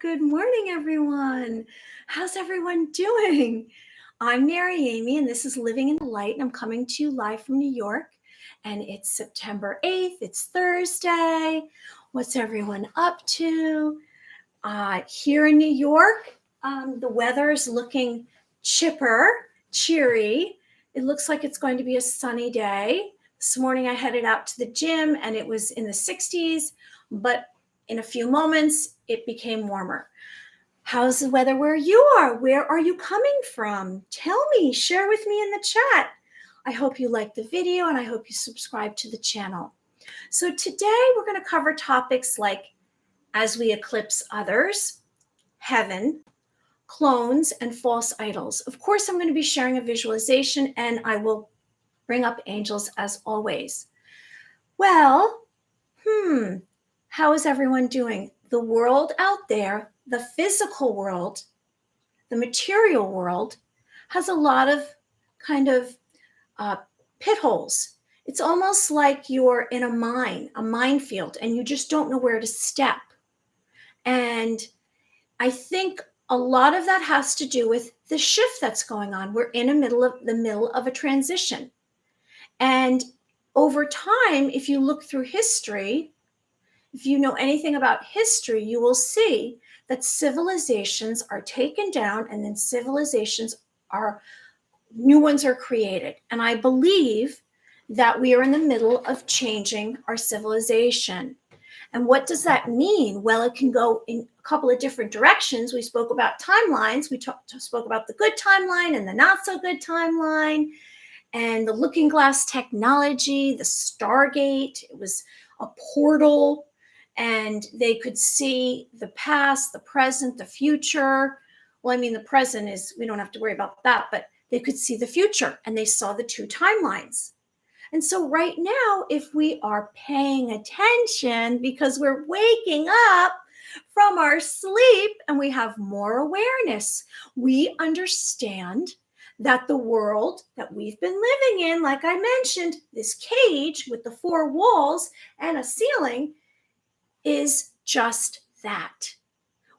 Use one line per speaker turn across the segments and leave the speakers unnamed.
Good morning, everyone. How's everyone doing? I'm Mary Amy, and this is Living in the Light, and I'm coming to you live from New York. And it's September 8th. It's Thursday. What's everyone up to? Here in New York, the weather is looking chipper, cheery. It looks like it's going to be a sunny day. This morning I headed out to the gym and it was in the 60s, but in a few moments it became warmer. How's the weather where you are? Where are you coming from? Tell me, share with me in the chat. I hope you like the video and I hope you subscribe to the channel. So today we're going to cover topics like as we eclipse others, heaven, clones, and false idols. Of course, I'm going to be sharing a visualization and I will bring up angels as always. Well, how is everyone doing? The world out there, the physical world, the material world, has a lot of kind of pit holes. It's almost like you're in a minefield, and you just don't know where to step. And I think a lot of that has to do with the shift that's going on. We're in the middle of a transition. And over time, if you look through history, if you know anything about history, you will see that civilizations are taken down and then new ones are created. And I believe that we are in the middle of changing our civilization. And what does that mean? Well, it can go in a couple of different directions. We spoke about timelines. We spoke about the good timeline and the not so good timeline, and the looking glass technology, the Stargate. It was a portal, and they could see the past, the present, the future. Well, I mean, the present is, we don't have to worry about that, but they could see the future, and they saw the two timelines. And so right now, if we are paying attention, because we're waking up from our sleep and we have more awareness, we understand that the world that we've been living in, like I mentioned, this cage with the four walls and a ceiling, is just that.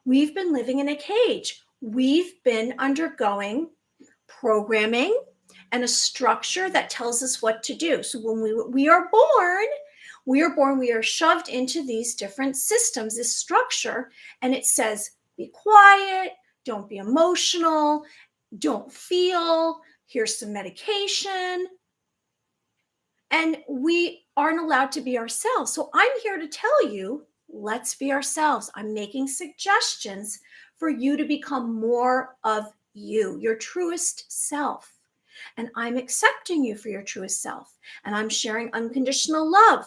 We've been living in a cage. We've been undergoing programming and a structure that tells us what to do. So when we are born, we are shoved into these different systems, this structure, and it says, be quiet, don't be emotional, don't feel, here's some medication. And we aren't allowed to be ourselves. So I'm here to tell you, let's be ourselves. I'm making suggestions for you to become more of you, your truest self. And I'm accepting you for your truest self. And I'm sharing unconditional love.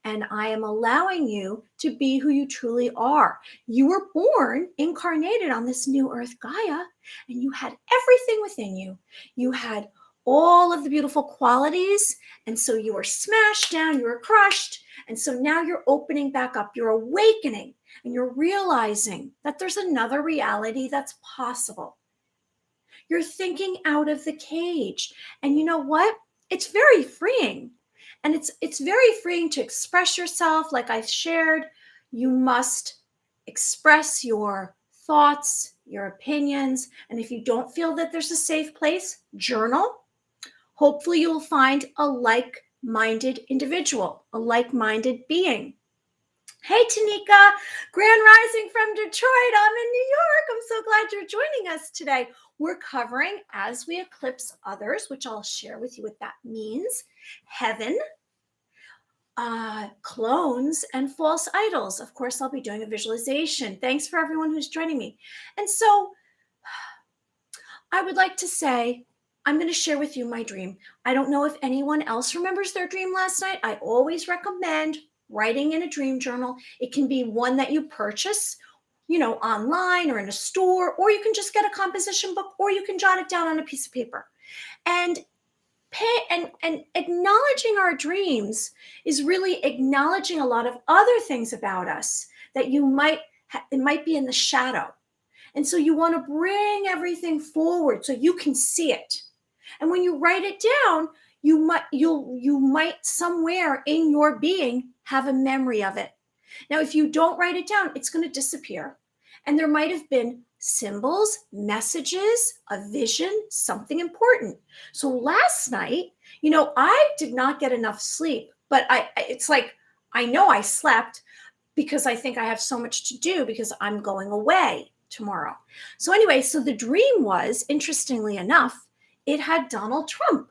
And I am allowing you to be who you truly are. You were born, incarnated on this new earth, Gaia, and you had everything within you. You had all of the beautiful qualities. And so you were smashed down, you were crushed. And so now you're opening back up, you're awakening, and you're realizing that there's another reality that's possible. You're thinking out of the cage. And you know what? It's very freeing. And it's very freeing to express yourself. Like I shared, you must express your thoughts, your opinions. And if you don't feel that there's a safe place, journal. Hopefully you'll find a like-minded individual, a like-minded being. Hey, Tanika, Grand Rising from Detroit. I'm in New York. I'm so glad you're joining us today. We're covering as we eclipse others, which I'll share with you what that means, heaven, clones, and false idols. Of course, I'll be doing a visualization. Thanks for everyone who's joining me. And so I would like to say, I'm going to share with you my dream. I don't know if anyone else remembers their dream last night. I always recommend writing in a dream journal. It can be one that you purchase, online or in a store, or you can just get a composition book, or you can jot it down on a piece of paper. And acknowledging our dreams is really acknowledging a lot of other things about us that it might be in the shadow. And so you want to bring everything forward so you can see it. And when you write it down, you might somewhere in your being have a memory of it. Now, if you don't write it down, it's going to disappear. And there might have been symbols, messages, a vision, something important. So last night, I did not get enough sleep, but it's like I know I slept because I think I have so much to do because I'm going away tomorrow. So anyway, so the dream was, interestingly enough, it had Donald Trump.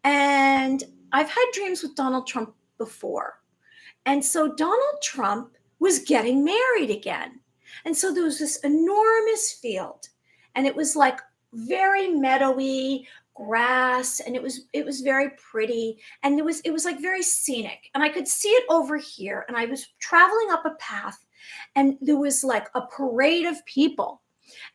And I've had dreams with Donald Trump before. And so Donald Trump was getting married again. And so there was this enormous field, and it was like very meadowy grass, and it was very pretty, and it was like very scenic. And I could see it over here, and I was traveling up a path, and there was like a parade of people.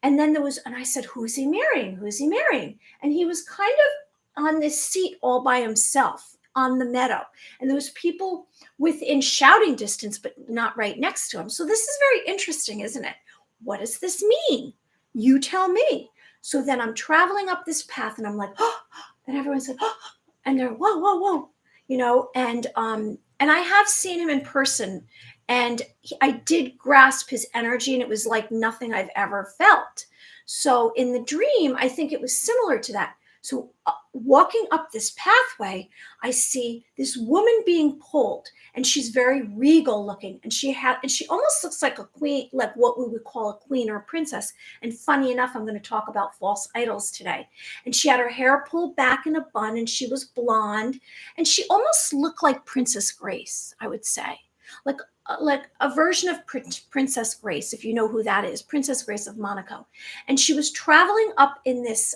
And then and I said, "Who's he marrying? Who's he marrying?" And he was kind of on this seat all by himself on the meadow. And there was people within shouting distance, but not right next to him. So this is very interesting, isn't it? What does this mean? You tell me. So then I'm traveling up this path, and I'm like, oh, and everyone said, oh, and they're, whoa, whoa, whoa, and I have seen him in person, and I did grasp his energy, and it was like nothing I've ever felt. So in the dream, I think it was similar to that. So walking up this pathway, I see this woman being pulled, and she's very regal looking, and she almost looks like a queen, like what we would call a queen or a princess. And funny enough, I'm going to talk about false idols today. And she had her hair pulled back in a bun, and she was blonde, and she almost looked like Princess Grace, I would say, like a version of Princess Grace, if you know who that is, Princess Grace of Monaco. And she was traveling up in this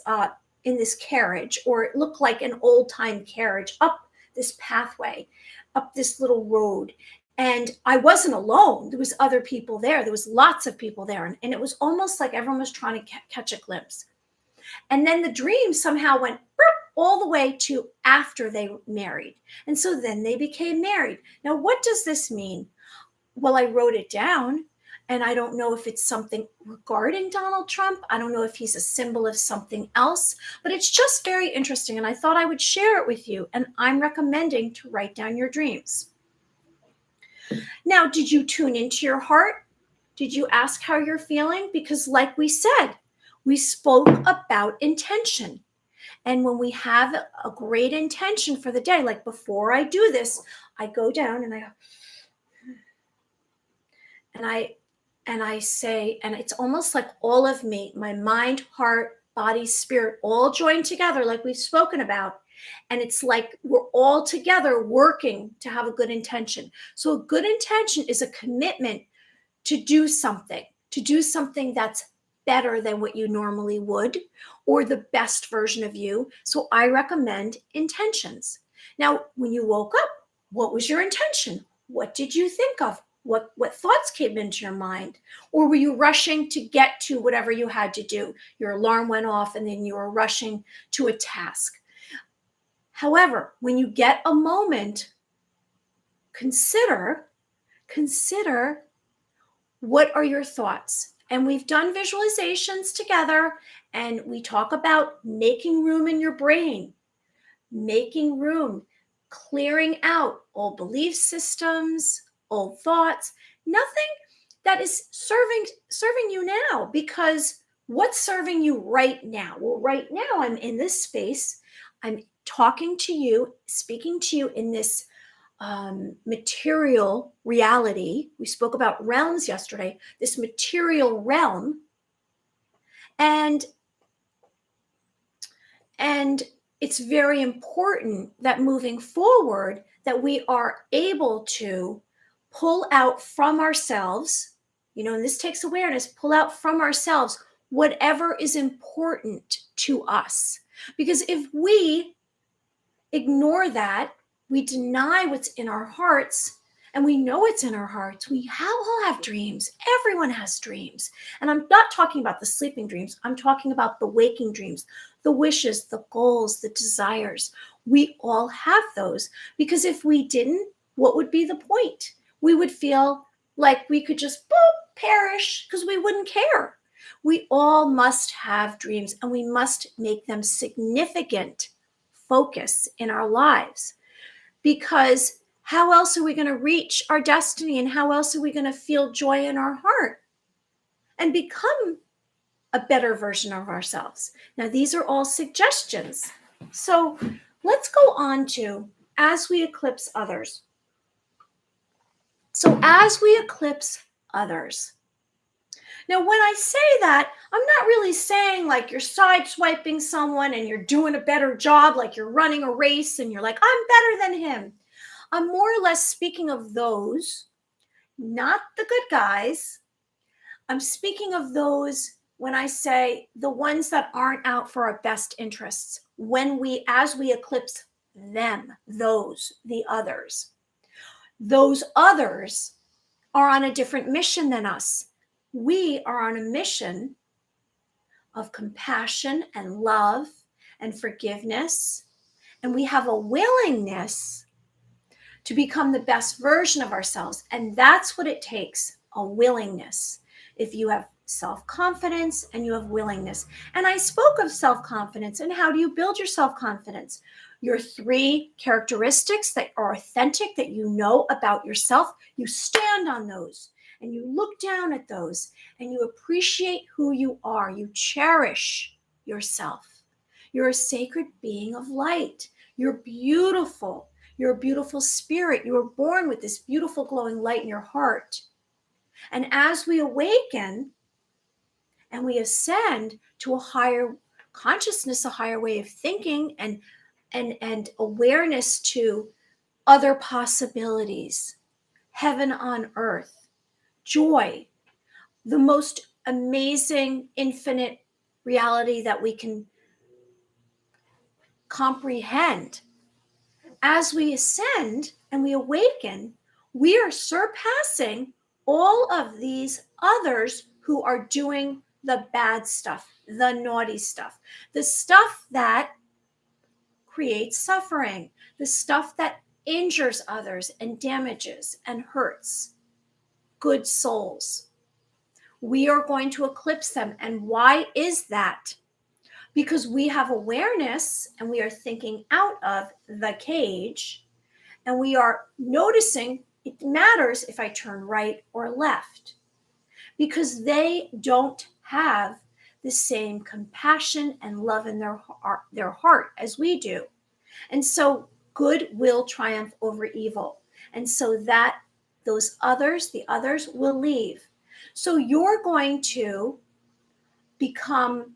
carriage, or it looked like an old time carriage, up this pathway, up this little road. And I wasn't alone. There was other people there. There was lots of people there. And it was almost like everyone was trying to catch a glimpse. And then the dream somehow went all the way to after they married. And so then they became married. Now, what does this mean? Well, I wrote it down, and I don't know if it's something regarding Donald Trump. I don't know if he's a symbol of something else, but it's just very interesting. And I thought I would share it with you. And I'm recommending to write down your dreams. Now, did you tune into your heart? Did you ask how you're feeling? Because like we said, we spoke about intention. And when we have a great intention for the day, like before I do this, I go down and I say, and it's almost like all of me, my mind, heart, body, spirit, all joined together, like we've spoken about. And it's like we're all together working to have a good intention. So a good intention is a commitment to do something that's better than what you normally would, or the best version of you. So I recommend intentions. Now, when you woke up, what was your intention? What did you think of? What thoughts came into your mind? Or were you rushing to get to whatever you had to do? Your alarm went off, and then you were rushing to a task. However, when you get a moment, consider what are your thoughts? And we've done visualizations together, and we talk about making room in your brain, making room, clearing out old belief systems, old thoughts, nothing that is serving you now. Because what's serving you right now? Well, right now I'm in this space. I'm talking to you, speaking to you in this material reality. We spoke about realms yesterday, this material realm. And it's very important that moving forward, that we are able to pull out from ourselves, and this takes awareness, pull out from ourselves whatever is important to us. Because if we ignore that, we deny what's in our hearts, and we know it's in our hearts. We all have dreams. Everyone has dreams. And I'm not talking about the sleeping dreams. I'm talking about the waking dreams, the wishes, the goals, the desires. We all have those, because if we didn't, what would be the point? We would feel like we could just perish because we wouldn't care. We all must have dreams, and we must make them significant focus in our lives. Because how else are we going to reach our destiny, and how else are we going to feel joy in our heart? and become a better version of ourselves. Now, these are all suggestions. So let's go on to as we eclipse others. So as we eclipse others. Now, when I say that, I'm not really saying like you're sideswiping someone and you're doing a better job, like you're running a race and you're like, I'm better than him. I'm more or less speaking of those, not the good guys. I'm speaking of those when I say the ones that aren't out for our best interests, as we eclipse them, the others. Those others are on a different mission than us. We are on a mission of compassion and love and forgiveness, and we have a willingness to become the best version of ourselves. And that's what it takes, a willingness. If you have self-confidence and you have willingness. And I spoke of self-confidence and how do you build your self-confidence? Your 3 characteristics that are authentic, that you know about yourself, you stand on those and you look down at those and you appreciate who you are. You cherish yourself. You're a sacred being of light. You're beautiful. You're a beautiful spirit. You were born with this beautiful glowing light in your heart. And as we awaken and we ascend to a higher consciousness, a higher way of thinking, and awareness to other possibilities, heaven on earth, joy, the most amazing, infinite reality that we can comprehend. As we ascend and we awaken, we are surpassing all of these others who are doing the bad stuff, the naughty stuff, the stuff that creates suffering, the stuff that injures others and damages and hurts good souls. We are going to eclipse them. And why is that? Because we have awareness and we are thinking out of the cage and we are noticing it matters if I turn right or left because they don't have the same compassion and love in their heart as we do. And so good will triumph over evil. And so that the others will leave. So you're going to become,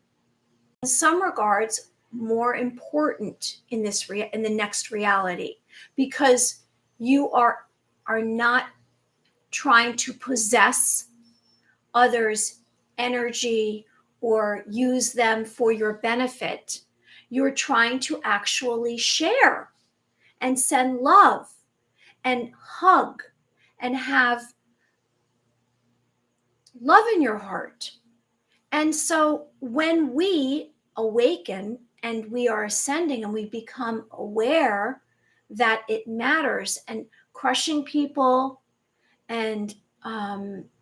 in some regards, more important in in the next reality because you are not trying to possess others' energy or use them for your benefit. You're trying to actually share and send love and hug and have love in your heart. And so when we awaken and we are ascending and we become aware that it matters, and crushing people and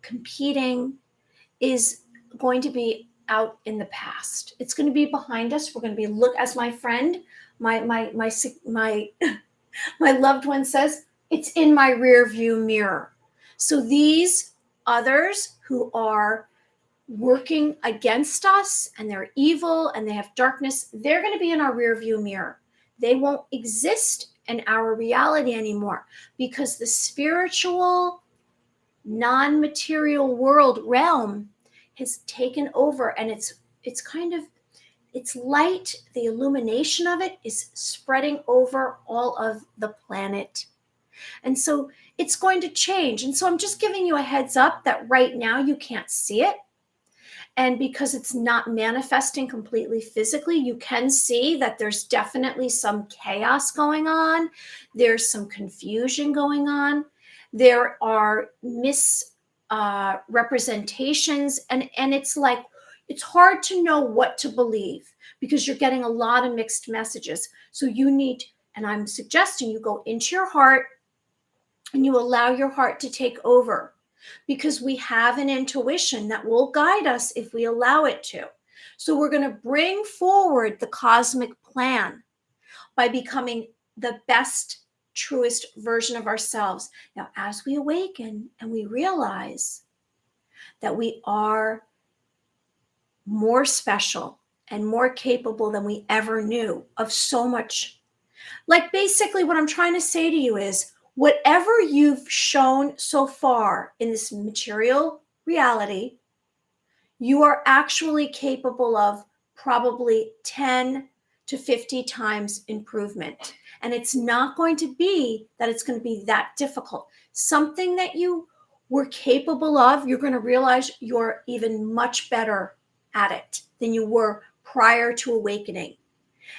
competing is going to be out in the past. It's going to be behind us. We're going to be as my friend, my my loved one says, it's in my rear view mirror. So these others who are working against us and they're evil and they have darkness, they're going to be in our rear view mirror. They won't exist in our reality anymore because the spiritual, non-material world realm has taken over, and it's light, the illumination of it is spreading over all of the planet. And so it's going to change. And so I'm just giving you a heads up that right now you can't see it. And because it's not manifesting completely physically, you can see that there's definitely some chaos going on. There's some confusion going on. There are misrepresentations. And it's like, it's hard to know what to believe because you're getting a lot of mixed messages. So you need, and I'm suggesting you go into your heart and you allow your heart to take over, because we have an intuition that will guide us if we allow it to. So we're going to bring forward the cosmic plan by becoming the best, truest version of ourselves. Now, as we awaken and we realize that we are more special and more capable than we ever knew of so much. Like, basically, what I'm trying to say to you is whatever you've shown so far in this material reality, you are actually capable of probably 10 to 50 times improvement. And it's not going to be that it's going to be that difficult. Something that you were capable of, you're going to realize you're even much better at it than you were prior to awakening.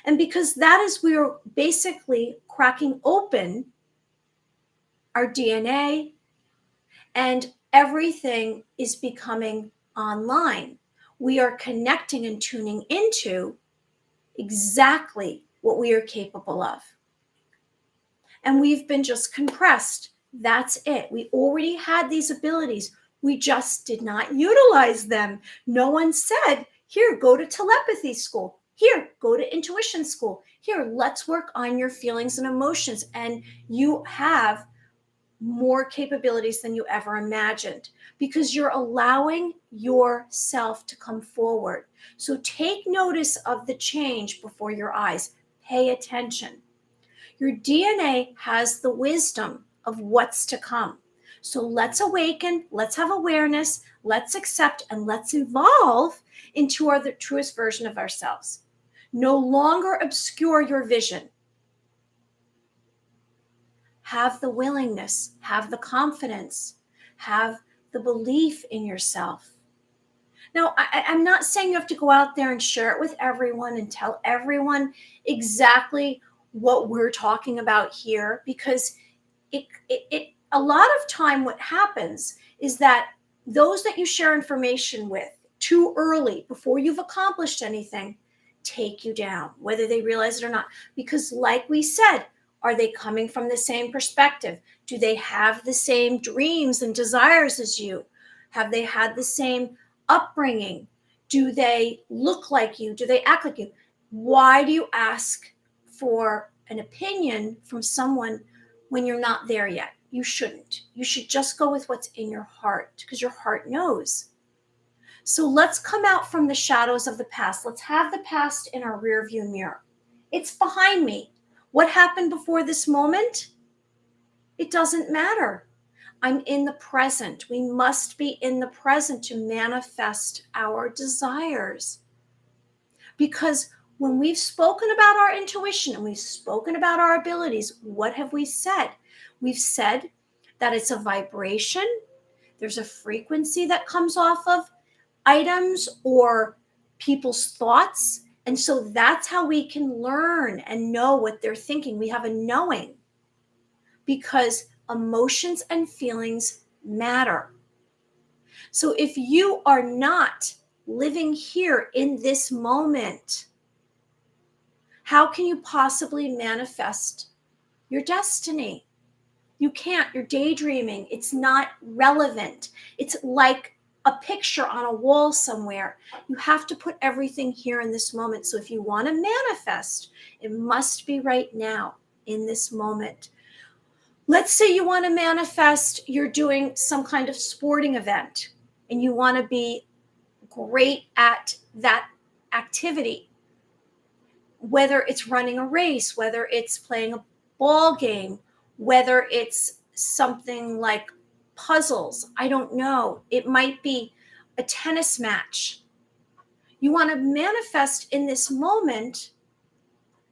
And because that is, we're basically cracking open our DNA, and everything is becoming online. We are connecting and tuning into exactly what we are capable of. And we've been just compressed. That's it. We already had these abilities. We just did not utilize them. No one said, here, go to telepathy school. Here, go to intuition school. Here, let's work on your feelings and emotions. And you have more capabilities than you ever imagined because you're allowing yourself to come forward. So take notice of the change before your eyes. Pay attention. Your DNA has the wisdom of what's to come. So let's awaken, let's have awareness, let's accept, and let's evolve into the truest version of ourselves. No longer obscure your vision. Have the willingness, have the confidence, have the belief in yourself. Now, I'm not saying you have to go out there and share it with everyone and tell everyone exactly what we're talking about here, because it a lot of time what happens is that those that you share information with too early, before you've accomplished anything, take you down, whether they realize it or not. Because like we said, are they coming from the same perspective? Do they have the same dreams and desires as you? Have they had the same upbringing? Do they look like you? Do they act like you? Why do you ask for an opinion from someone when you're not there yet? You shouldn't. You should just go with what's in your heart, because your heart knows. So let's come out from the shadows of the past. Let's have the past in our rearview mirror. It's behind me. What happened before this moment? It doesn't matter. I'm in the present. We must be in the present to manifest our desires. Because when we've spoken about our intuition and we've spoken about our abilities, what have we said? We've said that it's a vibration. There's a frequency that comes off of items or people's thoughts. And so that's how we can learn and know what they're thinking. We have a knowing, because emotions and feelings matter. So if you are not living here in this moment, how can you possibly manifest your destiny? You can't. You're daydreaming. It's not relevant. It's like a picture on a wall somewhere. You have to put everything here in this moment. So if you want to manifest, it must be right now in this moment. Let's say you want to manifest, you're doing some kind of sporting event and you want to be great at that activity, whether it's running a race, whether it's playing a ball game, whether it's something like puzzles. I don't know. It might be a tennis match. You want to manifest in this moment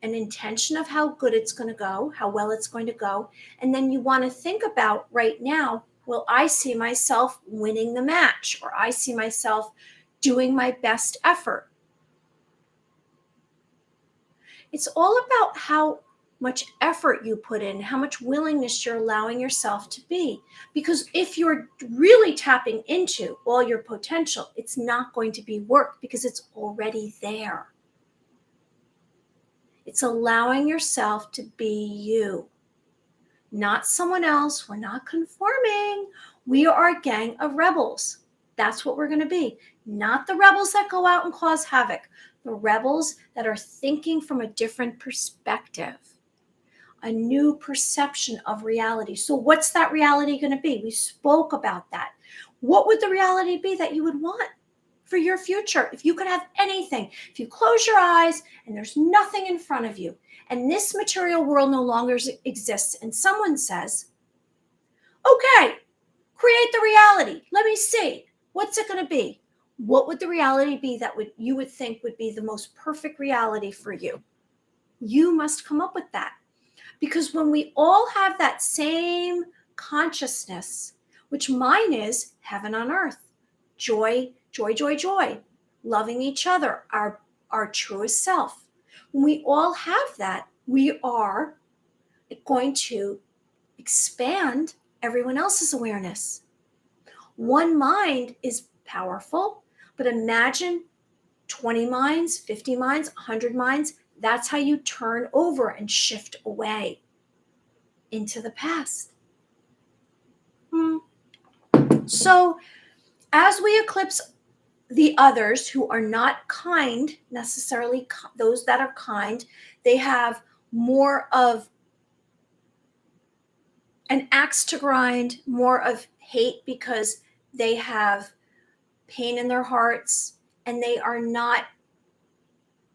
an intention of how good it's going to go, how well it's going to go. And then you want to think about right now, well, I see myself winning the match, or I see myself doing my best effort. It's all about how much effort you put in, how much willingness you're allowing yourself to be. Because if you're really tapping into all your potential, it's not going to be work because it's already there. It's allowing yourself to be you, not someone else. We're not conforming. We are a gang of rebels. That's what we're going to be. Not the rebels that go out and cause havoc. The rebels that are thinking from a different perspective, a new perception of reality. So what's that reality going to be? We spoke about that. What would the reality be that you would want? for your future. If you could have anything, if you close your eyes and there's nothing in front of you, and this material world no longer exists, and someone says, okay, create the reality. Let me see. What's it going to be? What would the reality be that you would think would be the most perfect reality for you? You must come up with that. Because when we all have that same consciousness, which mine is heaven on earth, joy, joy, joy, joy, loving each other, our truest self. When we all have that, we are going to expand everyone else's awareness. One mind is powerful, but imagine 20 minds, 50 minds, 100 minds. That's how you turn over and shift away into the past. So as we eclipse the others who are not kind, necessarily those that are kind, they have more of an axe to grind, more of hate because they have pain in their hearts and they are not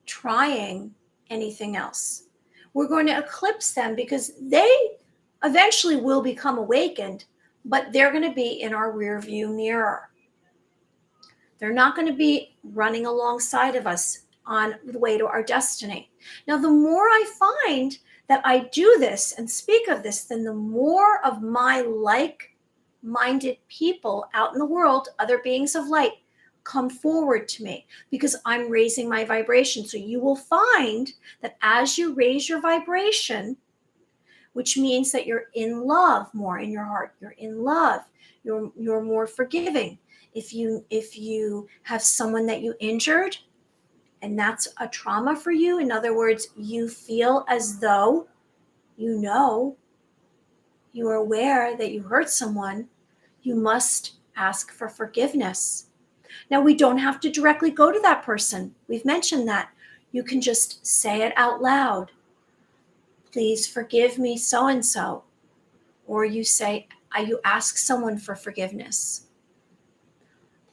trying anything else. We're going to eclipse them because they eventually will become awakened, but they're going to be in our rear view mirror. They're not going to be running alongside of us on the way to our destiny. Now, the more I find that I do this and speak of this, then the more of my like-minded people out in the world, other beings of light, come forward to me because I'm raising my vibration. So you will find that as you raise your vibration, which means that you're in love more in your heart, you're in love, you're more forgiving. If you have someone that you injured and that's a trauma for you, in other words, you feel as though you know, you are aware that you hurt someone, you must ask for forgiveness. Now, we don't have to directly go to that person. We've mentioned that. You can just say it out loud. Please forgive me, so-and-so. Or you ask someone for forgiveness.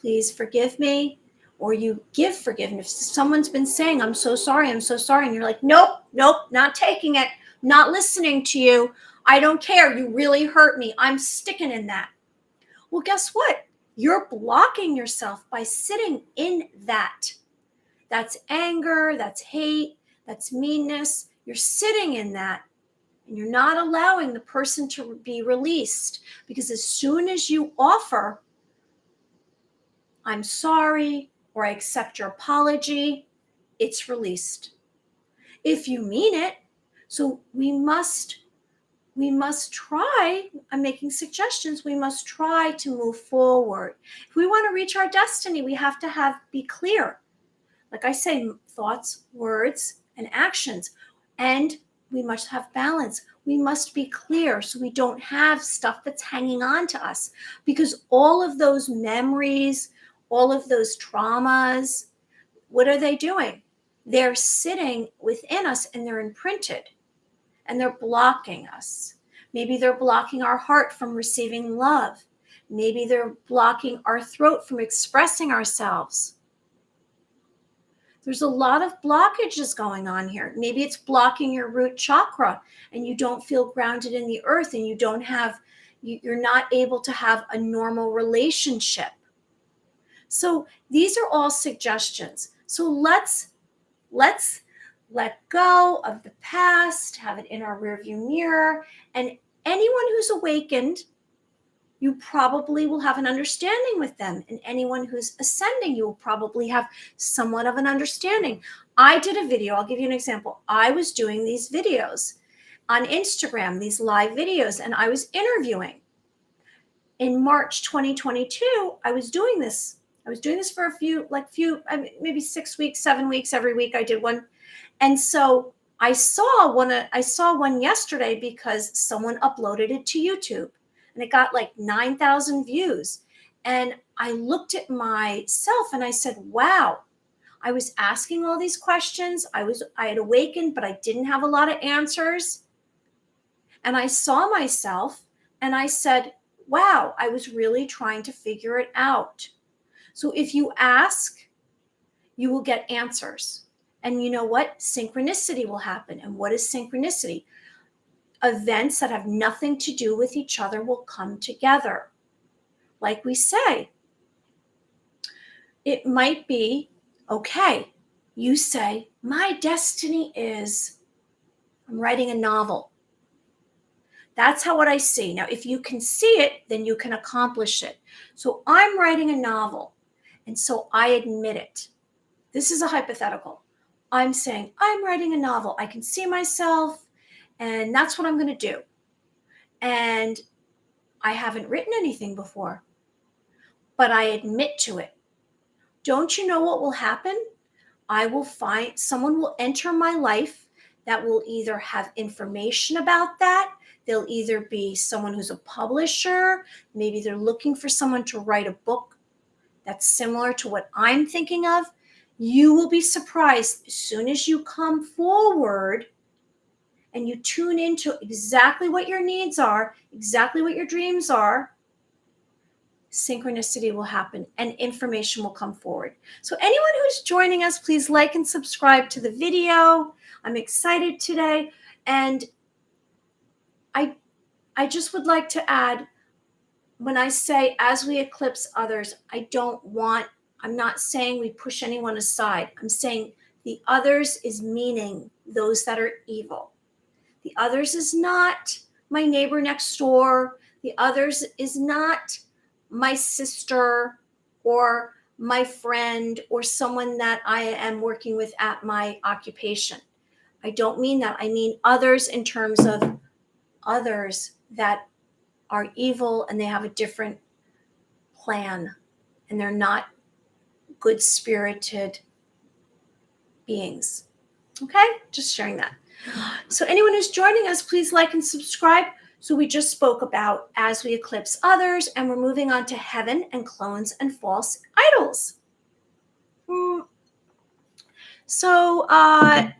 Please forgive me. Or you give forgiveness. Someone's been saying, I'm so sorry. And you're like, nope, not taking it. Not listening to you. I don't care. You really hurt me. I'm sticking in that. Well, guess what? You're blocking yourself by sitting in that. That's anger, that's hate, that's meanness. You're sitting in that and you're not allowing the person to be released because as soon as you offer, I'm sorry, or I accept your apology, it's released. If you mean it, so we must try, I'm making suggestions, we must try to move forward. If we want to reach our destiny, we have to be clear. Like I say, thoughts, words, and actions. And we must have balance. We must be clear so we don't have stuff that's hanging on to us. Because all of those memories, all of those traumas, what are they doing? They're sitting within us and they're imprinted. And they're blocking us. Maybe they're blocking our heart from receiving love. Maybe they're blocking our throat from expressing ourselves. There's a lot of blockages going on here. Maybe it's blocking your root chakra and you don't feel grounded in the earth and you're not able to have a normal relationship. So these are all suggestions. So let's let go of the past, have it in our rearview mirror. And anyone who's awakened, you probably will have an understanding with them. And anyone who's ascending, you will probably have somewhat of an understanding. I did a video. I'll give you an example. I was doing these videos on Instagram, these live videos, and I was interviewing. In March 2022, I was doing this. I was doing this for maybe 6 weeks, 7 weeks, every week I did one. And so I saw one yesterday because someone uploaded it to YouTube and it got like 9,000 views. And I looked at myself and I said, wow, I was asking all these questions. I had awakened, but I didn't have a lot of answers. And I saw myself and I said, wow, I was really trying to figure it out. So if you ask, you will get answers. And you know what? Synchronicity will happen. And what is synchronicity? Events that have nothing to do with each other will come together. Like we say, it might be, okay, you say, my destiny is, I'm writing a novel. That's how what I see. Now, if you can see it, then you can accomplish it. So I'm writing a novel. And so I admit it. This is a hypothetical. I'm saying, I'm writing a novel. I can see myself, and that's what I'm going to do. And I haven't written anything before, but I admit to it. Don't you know what will happen? I will find someone will enter my life that will either have information about that. They'll either be someone who's a publisher. Maybe they're looking for someone to write a book that's similar to what I'm thinking of. You will be surprised as soon as you come forward and you tune into exactly what your needs are, exactly what your dreams are. Synchronicity will happen and information will come forward. So anyone who's joining us, please like and subscribe to the video. I'm excited today. And I just would like to add, when I say as we eclipse others, I'm not saying we push anyone aside. I'm saying the others is meaning those that are evil. The others is not my neighbor next door. The others is not my sister or my friend or someone that I am working with at my occupation. I don't mean that. I mean others in terms of others that are evil and they have a different plan and they're not good-spirited beings. Okay? Just sharing that. So anyone who's joining us, please like and subscribe. So we just spoke about as we eclipse others, and we're moving on to heaven and clones and false idols. So, I'm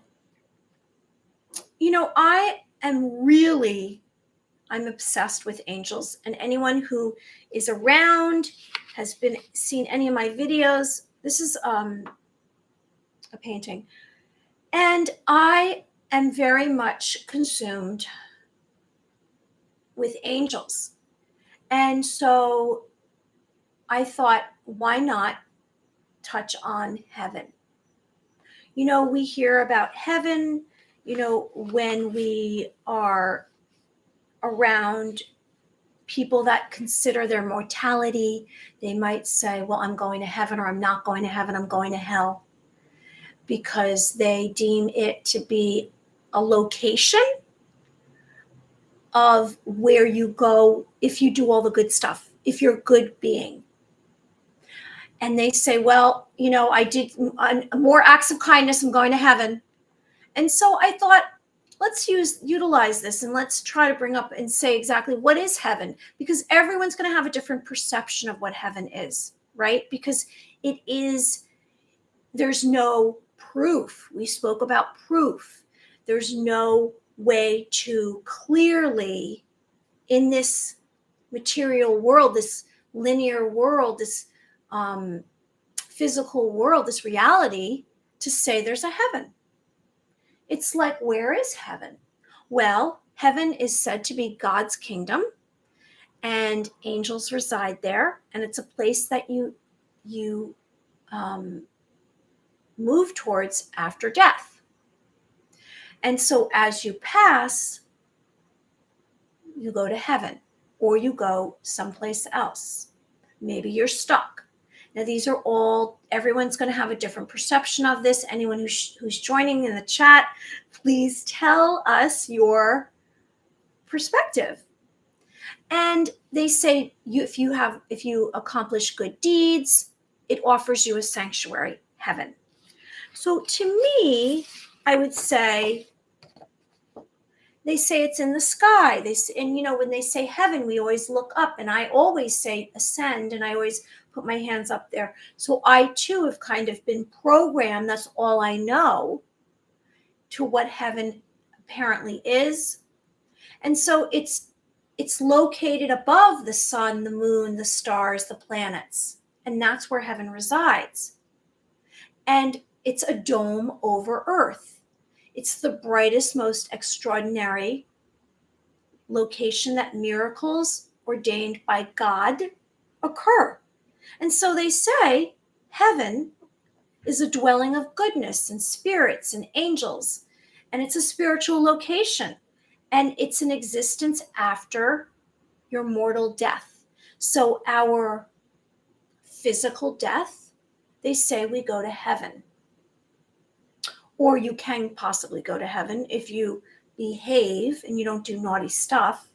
obsessed with angels, and anyone who is around has seen any of my videos. This is a painting, and I am very much consumed with angels. And so I thought, why not touch on heaven? We hear about heaven, when we are around people that consider their mortality. They might say, well, I'm going to heaven, or I'm not going to heaven, I'm going to hell, because they deem it to be a location of where you go if you do all the good stuff, if you're a good being. And they say, well, I did more acts of kindness, I'm going to heaven. And so I thought, let's utilize this, and let's try to bring up and say exactly what is heaven, because everyone's going to have a different perception of what heaven is, right? Because there's no proof. We spoke about proof. There's no way to clearly, in this material world, this linear world, this physical world, this reality, to say there's a heaven. It's like, where is heaven? Well, heaven is said to be God's kingdom, and angels reside there, and it's a place that you move towards after death. And so as you pass, you go to heaven, or you go someplace else. Maybe you're stuck. Now, these are everyone's going to have a different perception of this. Anyone who's joining in the chat, please tell us your perspective. And they say if you accomplish good deeds, it offers you a sanctuary, heaven. So to me, I would say, they say it's in the sky. When they say heaven, we always look up, and I always say ascend, and I always put my hands up there. So I too have kind of been programmed, that's all I know, to what heaven apparently is. And so it's located above the sun, the moon, the stars, the planets. and that's where heaven resides. And it's a dome over earth. It's the brightest, most extraordinary location that miracles ordained by God occur. And so they say heaven is a dwelling of goodness and spirits and angels, and it's a spiritual location, and it's an existence after your mortal death. So our physical death, they say we go to heaven. Or you can possibly go to heaven if you behave and you don't do naughty stuff.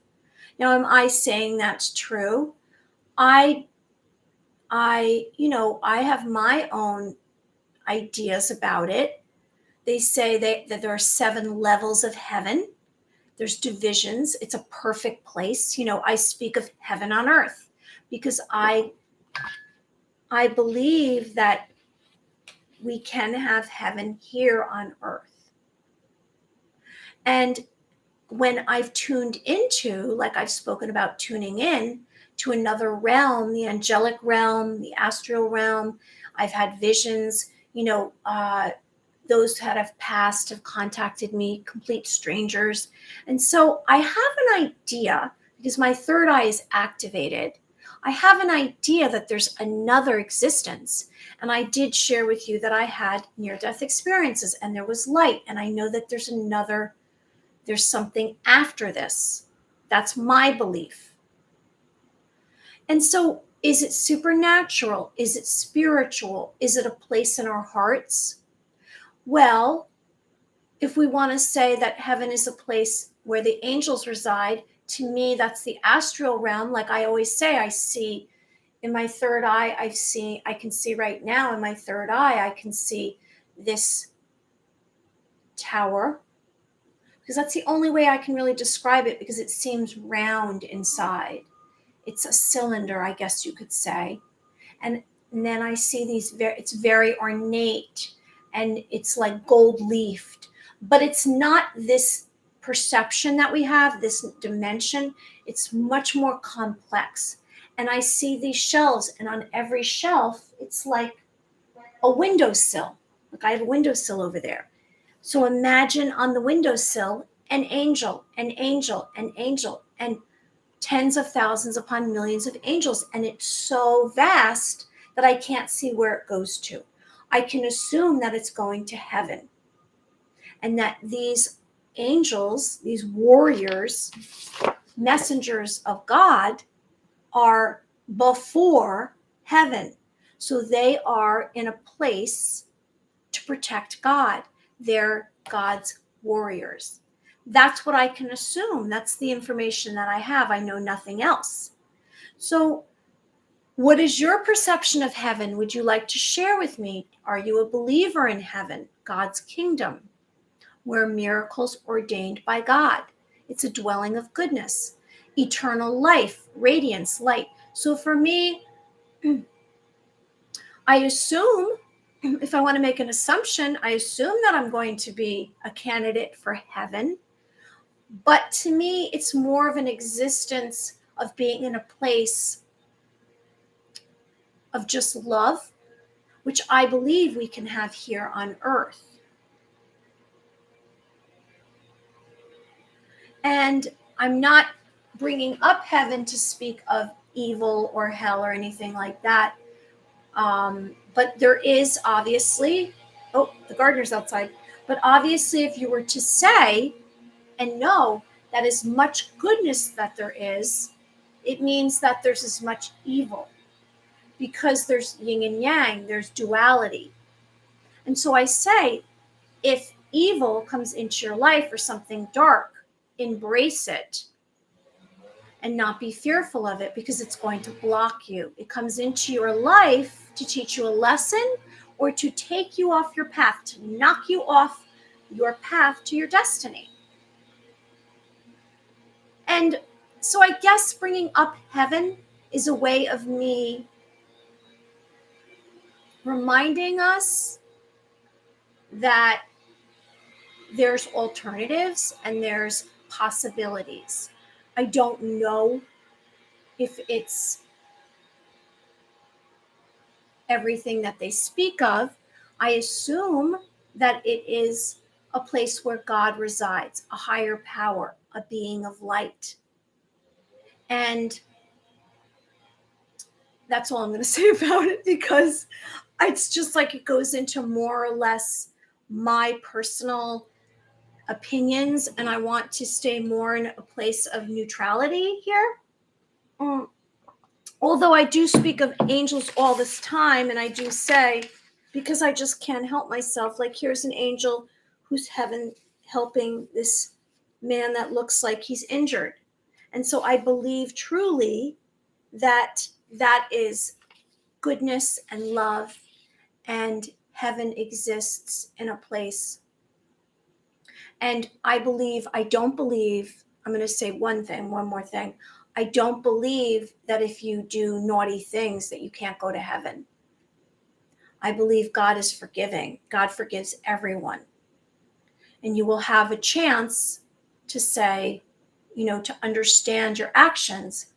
Now, am I saying that's true? I I have my own ideas about it. They say that there are 7 levels of heaven. There's divisions. It's a perfect place. I speak of heaven on earth because I believe that we can have heaven here on earth. And when I've tuned into, like I've spoken about tuning in to another realm, the angelic realm, the astral realm, I've had visions. Those that have passed have contacted me, complete strangers. And so I have an idea, because my third eye is activated. I have an idea that there's another existence. And I did share with you that I had near-death experiences and there was light. And I know that there's something after this. That's my belief. And so, is it supernatural? Is it spiritual? Is it a place in our hearts? Well, if we want to say that heaven is a place where the angels reside, to me, that's the astral realm. Like I always say, I see in my third eye, I can see right now in my third eye, I can see this tower, because that's the only way I can really describe it, because it seems round inside. It's a cylinder, I guess you could say. And then I see it's very ornate and it's like gold leafed, but it's not this perception that we have, this dimension. It's much more complex. And I see these shelves, and on every shelf, it's like a windowsill. Like I have a windowsill over there. So imagine on the windowsill an angel, an angel, an angel, and tens of thousands upon millions of angels. And it's so vast that I can't see where it goes to. I can assume that it's going to heaven, and that these angels, these warriors, messengers of God, are before heaven. So they are in a place to protect God. They're God's warriors. That's what I can assume. That's the information that I have. I know nothing else. So, what is your perception of heaven? Would you like to share with me? Are you a believer in heaven, God's kingdom, where miracles ordained by God? It's a dwelling of goodness, eternal life, radiance, light. So for me, I assume, if I want to make an assumption, I assume that I'm going to be a candidate for heaven. But to me, it's more of an existence of being in a place of just love, which I believe we can have here on earth. And I'm not bringing up heaven to speak of evil or hell or anything like that. But there is obviously, the gardener's outside. But obviously, if you were to say and know that as much goodness that there is, it means that there's as much evil, because there's yin and yang, there's duality. And so I say, if evil comes into your life or something dark, embrace it and not be fearful of it, because it's going to block you. It comes into your life to teach you a lesson or to take you off your path, to knock you off your path to your destiny. And so I guess bringing up heaven is a way of me reminding us that there's alternatives and there's possibilities. I don't know if it's everything that they speak of, I assume that it is a place where God resides, a higher power, a being of light. And that's all I'm going to say about it, because it's just like it goes into more or less my personal opinions, and I want to stay more in a place of neutrality here. Although I do speak of angels all this time, and I do say, because I just can't help myself, like here's an angel who's heaven helping this man that looks like he's injured. And so I believe truly that that is goodness and love, and heaven exists in a place. And I don't believe, I'm going to say one more thing. I don't believe that if you do naughty things that you can't go to heaven. I believe God is forgiving. God forgives everyone. And you will have a chance to say, to understand your actions.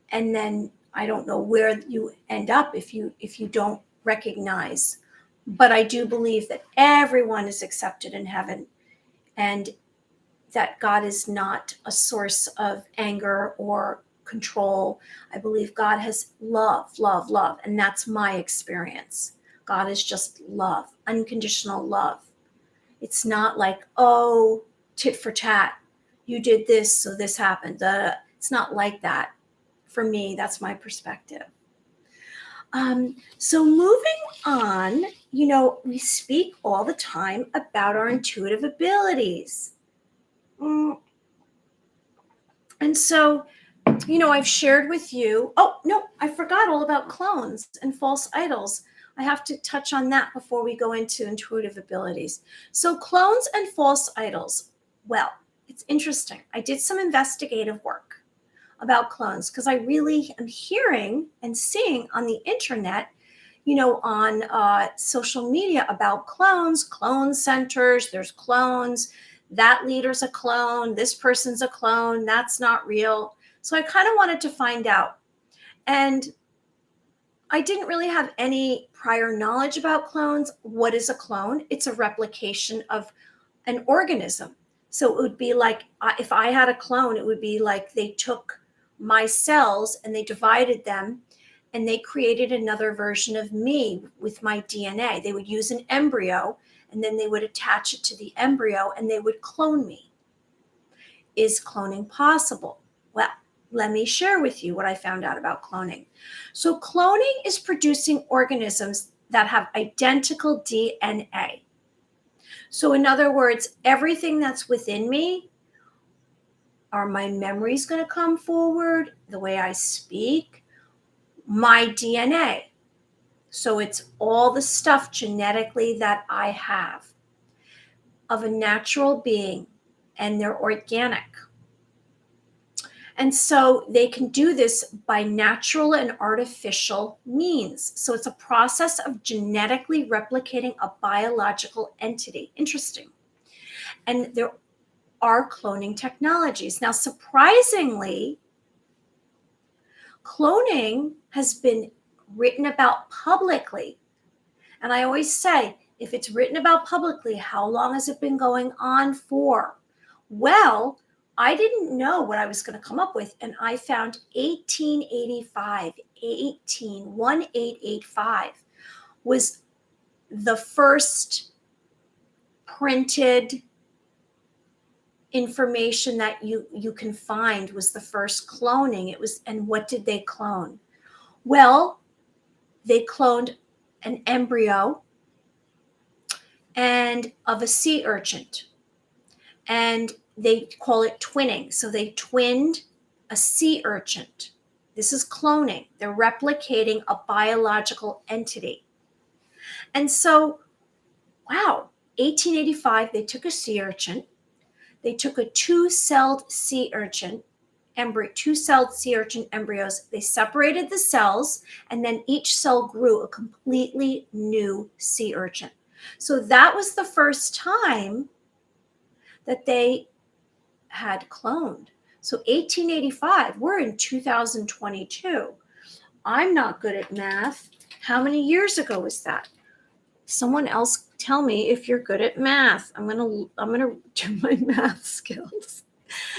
And then I don't know where you end up if you don't recognize. But I do believe that everyone is accepted in heaven, and that God is not a source of anger or control. I believe God has love, love, love. And that's my experience. God is just love, unconditional love. It's not like, oh, tit for tat. You did this, so this happened. It's not like that. For me, that's my perspective. So moving on, we speak all the time about our intuitive abilities. And so, I've shared with you, oh, no, I forgot all about clones and false idols. I have to touch on that before we go into intuitive abilities. So clones and false idols. Well, it's interesting. I did some investigative work about clones because I really am hearing and seeing on the internet, on social media about clones, clone centers, there's clones, that leader's a clone, this person's a clone, that's not real. So I kind of wanted to find out. And I didn't really have any prior knowledge about clones. What is a clone? It's a replication of an organism. So it would be like, if I had a clone, it would be like they took my cells and they divided them and they created another version of me with my DNA. They would use an embryo and then they would attach it to the embryo and they would clone me. Is cloning possible? Well, let me share with you what I found out about cloning. So cloning is producing organisms that have identical DNA. So in other words, everything that's within me, are my memories going to come forward, the way I speak, my DNA. So it's all the stuff genetically that I have of a natural being, and they're organic. And so they can do this by natural and artificial means. So it's a process of genetically replicating a biological entity. Interesting. And there are cloning technologies. Now, surprisingly, cloning has been written about publicly. And I always say, if it's written about publicly, how long has it been going on for? Well, I didn't know what I was going to come up with, and I found 1885 was the first printed information that you can find, was the first cloning. It was, and what did they clone? Well, they cloned an embryo and of a sea urchin, and they call it twinning. So they twinned a sea urchin. This is cloning. They're replicating a biological entity. And so, wow, 1885, they took a sea urchin. They took a two-celled sea urchin embryos. They separated the cells, and then each cell grew a completely new sea urchin. So that was the first time that they had cloned. So 1885, we're in 2022. I'm not good at math. How many years ago was that? Someone else tell me if you're good at math. I'm going to do my math skills.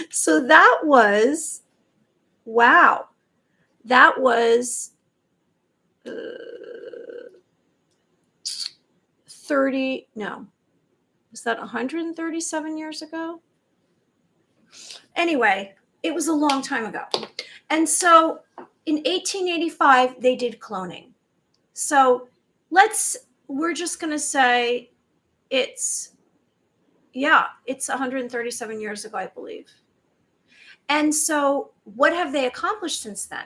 So that was, wow. That was 30, no. Was that 137 years ago? Anyway, it was a long time ago. And so in 1885, they did cloning. So we're just going to say it's 137 years ago, I believe. And so what have they accomplished since then?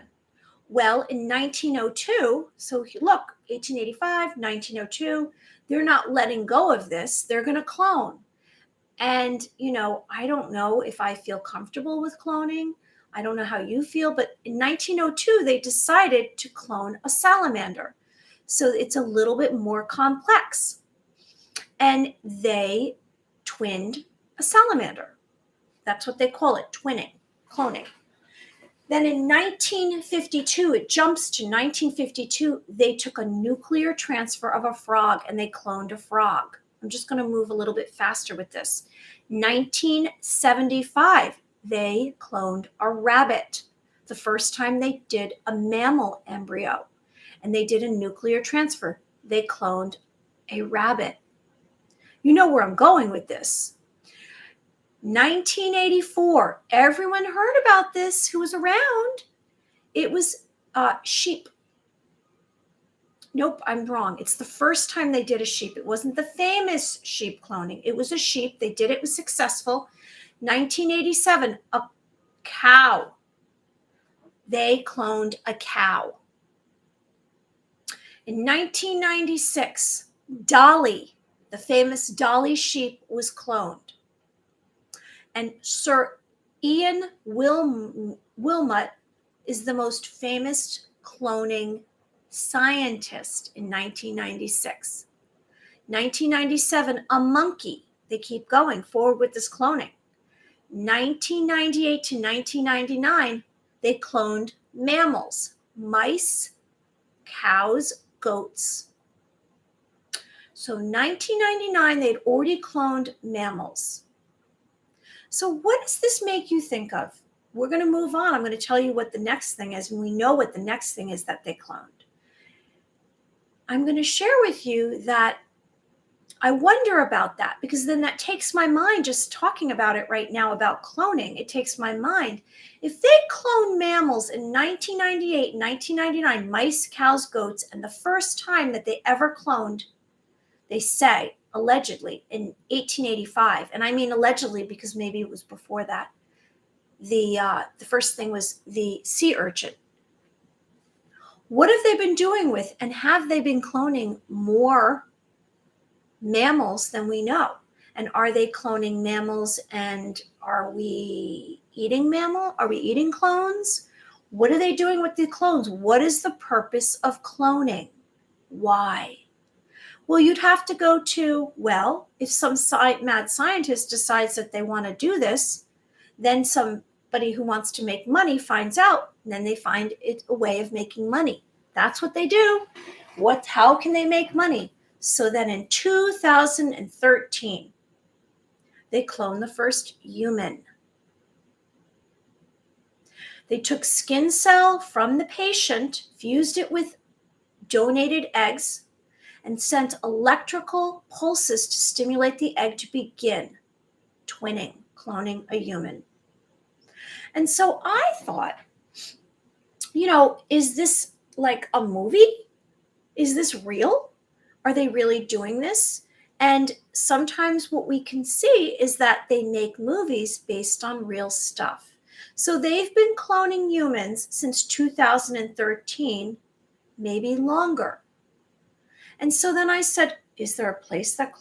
Well, in 1902, so look, 1885, 1902, they're not letting go of this. They're going to clone. And, I don't know if I feel comfortable with cloning. I don't know how you feel, but in 1902, they decided to clone a salamander. So it's a little bit more complex. And they twinned a salamander. That's what they call it, twinning, cloning. Then in 1952, it jumps to 1952, they took a nuclear transfer of a frog and they cloned a frog. I'm just going to move a little bit faster with this. 1975, they cloned a rabbit. The first time they did a mammal embryo and they did a nuclear transfer. They cloned a rabbit. You know where I'm going with this. 1984, everyone heard about this who was around. It was sheep. Nope, I'm wrong. It's the first time they did a sheep. It wasn't the famous sheep cloning. It was a sheep. They did it. It was successful. 1987, a cow. They cloned a cow. In 1996, Dolly, the famous Dolly sheep, was cloned. And Sir Ian Wilmot is the most famous cloning scientist in 1996. 1997, a monkey. They keep going forward with this cloning. 1998 to 1999, they cloned mammals, mice, cows, goats. So 1999, they'd already cloned mammals. So what does this make you think of? We're going to move on. I'm going to tell you what the next thing is, and we know what the next thing is that they cloned. I'm going to share with you that I wonder about that, because then that takes my mind, just talking about it right now about cloning, it takes my mind. If they cloned mammals in 1998, 1999, mice, cows, goats, and the first time that they ever cloned, they say, allegedly, in 1885, and I mean allegedly because maybe it was before that, the first thing was the sea urchin. What have they been doing with, and have they been cloning more mammals than we know? And are they cloning mammals, and are we eating mammal? Are we eating clones? What are they doing with the clones? What is the purpose of cloning? Why? Well, you'd have to go to, well, if some mad scientist decides that they want to do this, then somebody who wants to make money finds out, and then they find it a way of making money. That's what they do. How can they make money? So then in 2013, they cloned the first human. They took skin cell from the patient, fused it with donated eggs, and sent electrical pulses to stimulate the egg to begin twinning, cloning a human. And so I thought, is this like a movie? Is this real? Are they really doing this? And sometimes what we can see is that they make movies based on real stuff. So they've been cloning humans since 2013, maybe longer. And so then I said, is there a place that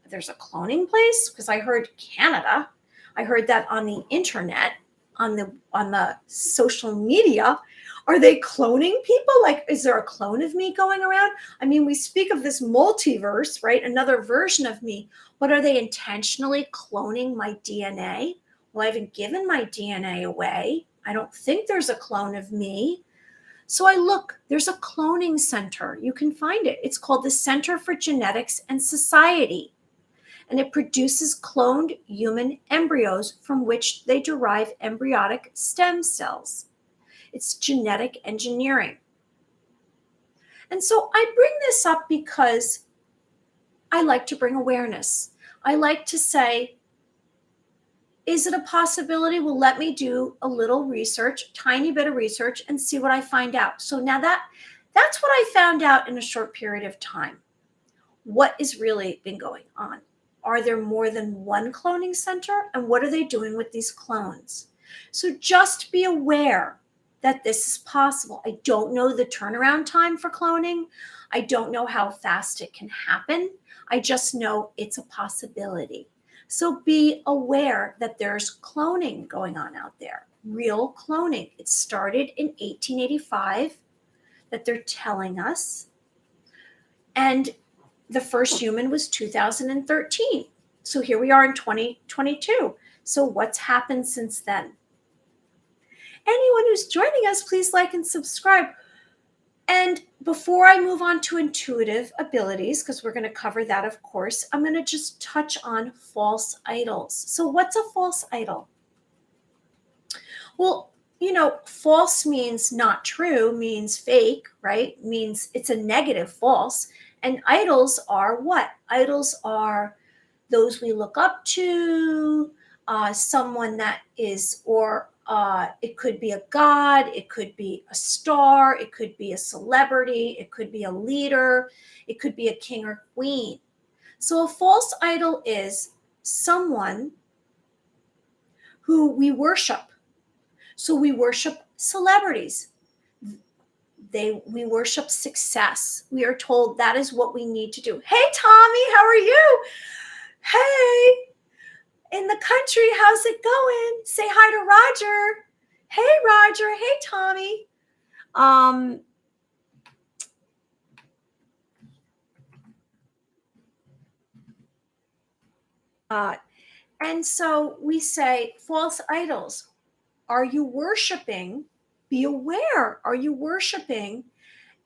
there's a cloning place? Because I heard Canada. I heard that on the internet, on the social media. Are they cloning people? Like, is there a clone of me going around? I mean, we speak of this multiverse, right? Another version of me. But are they intentionally cloning my DNA? Well, I haven't given my DNA away. I don't think there's a clone of me. So I look, there's a cloning center. You can find it. It's called the Center for Genetics and Society, and it produces cloned human embryos from which they derive embryonic stem cells. It's genetic engineering. And so I bring this up because I like to bring awareness. I like to say, is it a possibility? Well, let me do a little research, tiny bit of research, and see what I find out. So now that's what I found out in a short period of time. What has really been going on? Are there more than one cloning center? And what are they doing with these clones? So just be aware that this is possible. I don't know the turnaround time for cloning. I don't know how fast it can happen. I just know it's a possibility. So be aware that there's cloning going on out there, real cloning. It started in 1885 that they're telling us. And the first human was 2013. So here we are in 2022. So what's happened since then? Anyone who's joining us, please like and subscribe. And before I move on to intuitive abilities, because we're going to cover that, of course, I'm going to just touch on false idols. So what's a false idol? Well, false means not true, means fake, right? Means it's a negative false. And idols are what? Idols are those we look up to, someone that is, or it could be a god, it could be a star, it could be a celebrity, it could be a leader, it could be a king or queen. So a false idol is someone who we worship. So we worship celebrities. We worship success. We are told that is what we need to do. Hey, Tommy, how are you? Hey, in the country, how's it going? Say hi to Roger. Hey, Roger. Hey, Tommy. And so we say false idols. Are you worshiping? Be aware. Are you worshiping?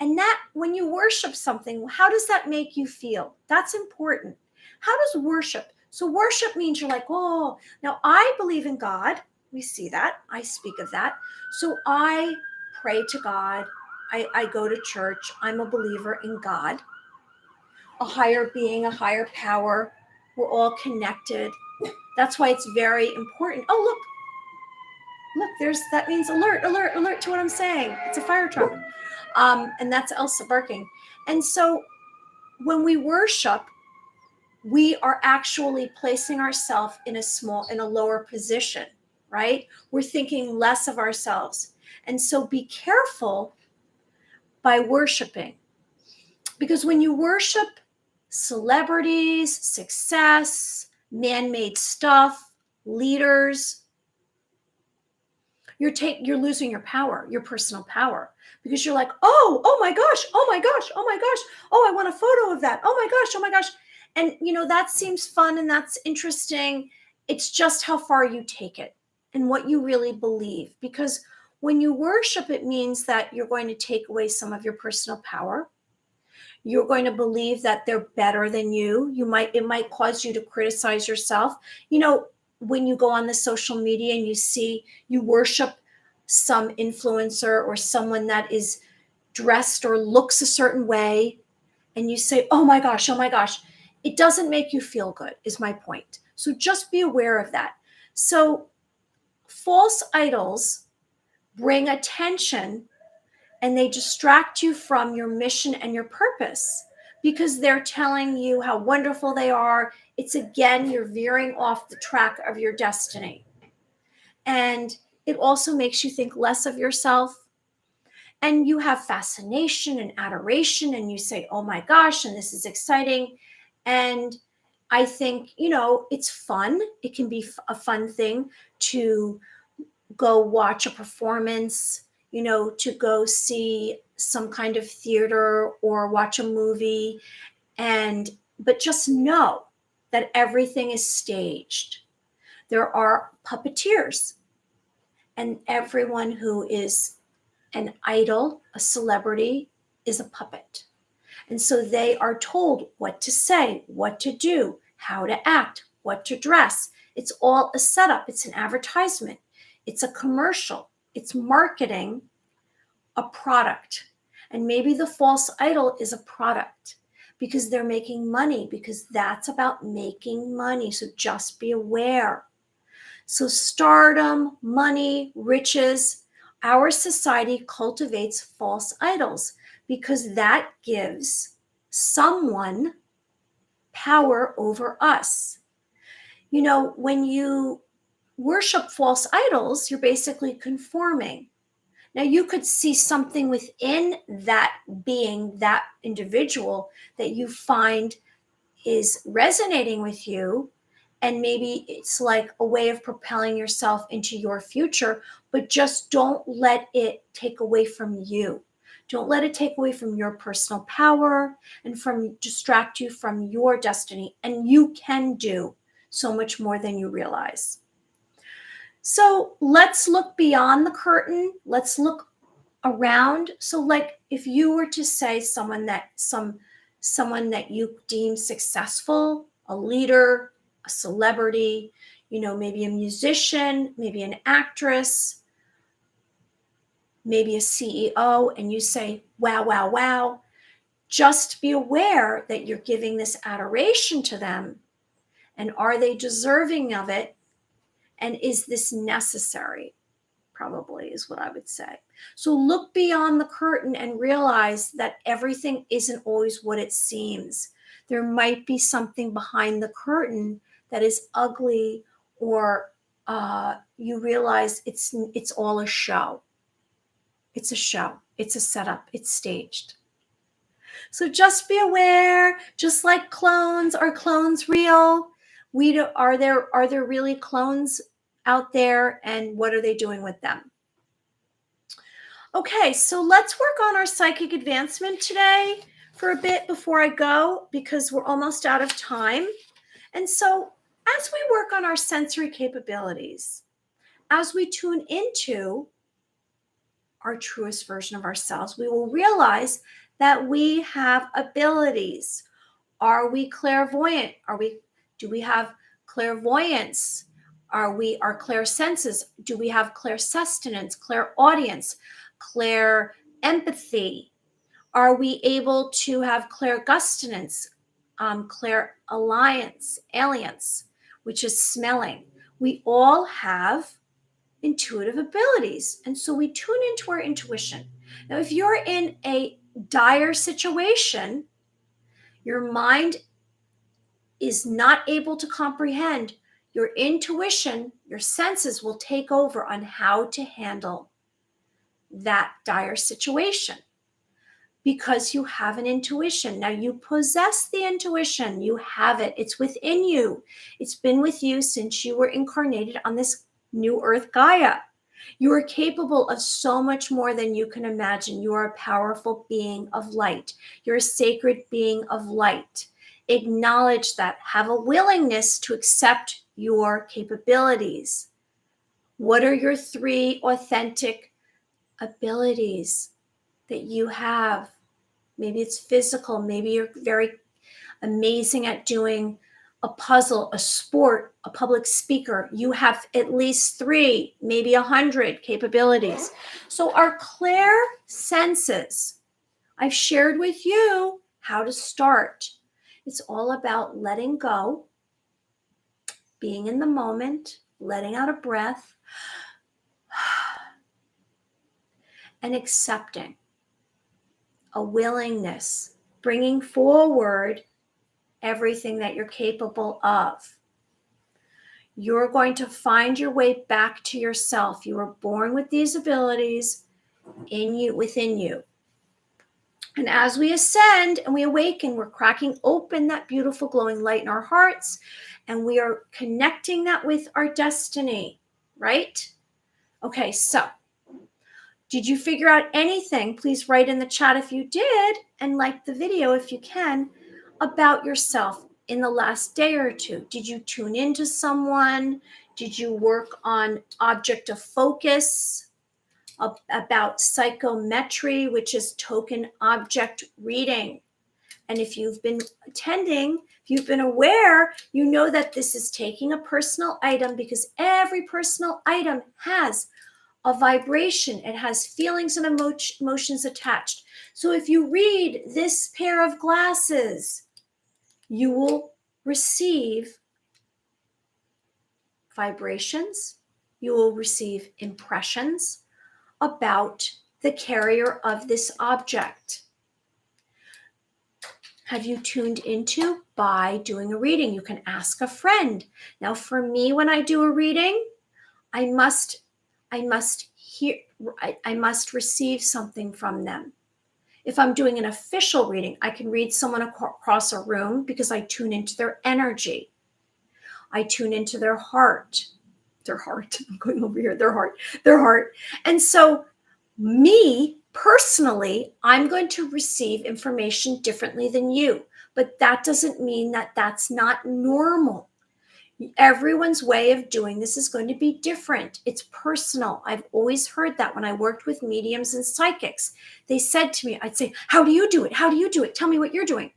And that when you worship something, how does that make you feel? That's important. How does worship? So worship means you're like, oh, now I believe in God. We see that. I speak of that. So I pray to God. I go to church. I'm a believer in God, a higher being, a higher power. We're all connected. That's why it's very important. Oh, look, that means alert to what I'm saying. It's a fire truck. And that's Elsa barking. And so when we worship, we are actually placing ourselves in a lower position, right? We're thinking less of ourselves. And so be careful by worshiping. Because when you worship celebrities, success, man-made stuff, leaders, you're losing your power, your personal power, because you're like, oh my gosh, oh, I want a photo of that. Oh my gosh. And that seems fun and that's interesting. It's just how far you take it and what you really believe. Because when you worship, it means that you're going to take away some of your personal power. You're going to believe that they're better than you. It might cause you to criticize yourself. When you go on the social media and you worship some influencer or someone that is dressed or looks a certain way, and you say, oh my gosh, it doesn't make you feel good, is my point. So just be aware of that. So false idols bring attention and they distract you from your mission and your purpose because they're telling you how wonderful they are. It's again, you're veering off the track of your destiny. And it also makes you think less of yourself. And you have fascination and adoration and you say, oh my gosh, and this is exciting. And I think, it's fun. It can be a fun thing to go watch a performance, to go see some kind of theater or watch a movie. But just know that everything is staged. There are puppeteers, and everyone who is An idol, a celebrity, is a puppet. And so they are told what to say, what to do, how to act, what to dress. It's all a setup. It's an advertisement. It's a commercial. It's marketing a product. And maybe the false idol is a product because they're making money, because that's about making money. So just be aware. So stardom, money, riches, our society cultivates false idols because that gives someone power over us. You know, when you worship false idols, you're basically conforming. Now, you could see something within that being, that individual, that you find is resonating with you. And maybe it's like a way of propelling yourself into your future, but just don't let it take away from you. Don't let it take away from your personal power and from distract you from your destiny. And you can do so much more than you realize. So let's look beyond the curtain. Let's look around. So like if you were to say someone that you deem successful, a leader, a celebrity, you know, maybe a musician, maybe an actress, maybe a CEO, and you say, wow, wow, wow, just be aware that you're giving this adoration to them. And are they deserving of it? And is this necessary? Probably is what I would say. So look beyond the curtain and realize that everything isn't always what it seems. There might be something behind the curtain that is ugly, or you realize it's all a show. It's a show. It's a setup. It's staged. So just be aware. Just like clones, are clones real? Are there really clones out there, and what are they doing with them? Okay, so let's work on our psychic advancement today for a bit before I go, because we're almost out of time. And so as we work on our sensory capabilities, as we tune into our truest version of ourselves, we will realize that we have abilities. Are we clairvoyant? Do we have clairvoyance? Are we our clairsenses? Do we have clairsustenance, clairaudience, clair empathy? Are we able to have clairgustinance, clair alliance, which is smelling? We all have intuitive abilities. And so we tune into our intuition. Now, if you're in a dire situation, your mind is not able to comprehend, your intuition, your senses will take over on how to handle that dire situation, because you have an intuition. Now you possess the intuition. You have it. It's within you. It's been with you since you were incarnated on this new earth Gaia. You are capable of so much more than you can imagine. You are a powerful being of light. You're a sacred being of light. Acknowledge that. Have a willingness to accept your capabilities. What are your 3 authentic abilities that you have? Maybe it's physical. Maybe you're very amazing at doing a puzzle, a sport, a public speaker. You have at least 3, maybe 100 capabilities. So our clair senses, I've shared with you how to start. It's all about letting go, being in the moment, letting out a breath, and accepting, a willingness, bringing forward everything that you're capable of. You're going to find your way back to yourself. You were born with these abilities in you, within you. And as we ascend and we awaken, we're cracking open that beautiful glowing light in our hearts, and we are connecting that with our destiny, right? Okay, so did you figure out anything? Please write in the chat if you did, and like the video if you can, about yourself in the last day or 2. Did you tune into someone? Did you work on object of focus? about psychometry, which is token object reading. And if you've been attending, if you've been aware, you know that this is taking a personal item, because every personal item has a vibration. It has feelings and emotions attached. So if you read this pair of glasses, you will receive vibrations, you will receive impressions about the carrier of this object. Have you tuned into by doing a reading? You can ask a friend. Now, for me, when I do a reading, I must receive something from them. If I'm doing an official reading, I can read someone across a room because I tune into their energy. I tune into their heart. I'm going over here. Their heart. And so me personally, I'm going to receive information differently than you, but that doesn't mean that that's not normal. Everyone's way of doing this is going to be different. It's personal. I've always heard that when I worked with mediums and psychics. They said to me, I'd say, how do you do it? How do you do it? Tell me what you're doing.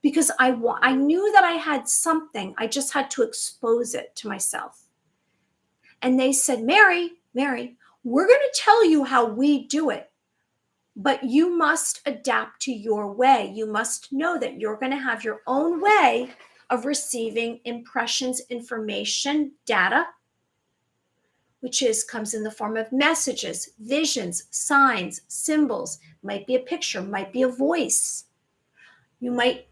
Because I knew that I had something. I just had to expose it to myself. And they said, Mary, we're going to tell you how we do it, but you must adapt to your way. You must know that you're going to have your own way of receiving impressions, information, data, which comes in the form of messages, visions, signs, symbols. Might be a picture, might be a voice. You might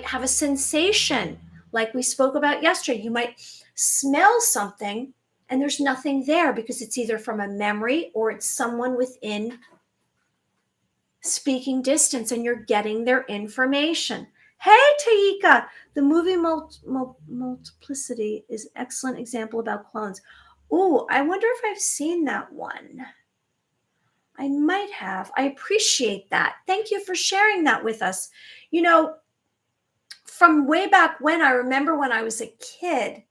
have a sensation, like we spoke about yesterday. You might smell something and there's nothing there because it's either from a memory or it's someone within speaking distance and you're getting their information. Hey, Taika, the movie Multiplicity is an excellent example about clones. Oh, I wonder if I've seen that one. I might have. I appreciate that. Thank you for sharing that with us. You know, from way back when, I remember when I was a kid,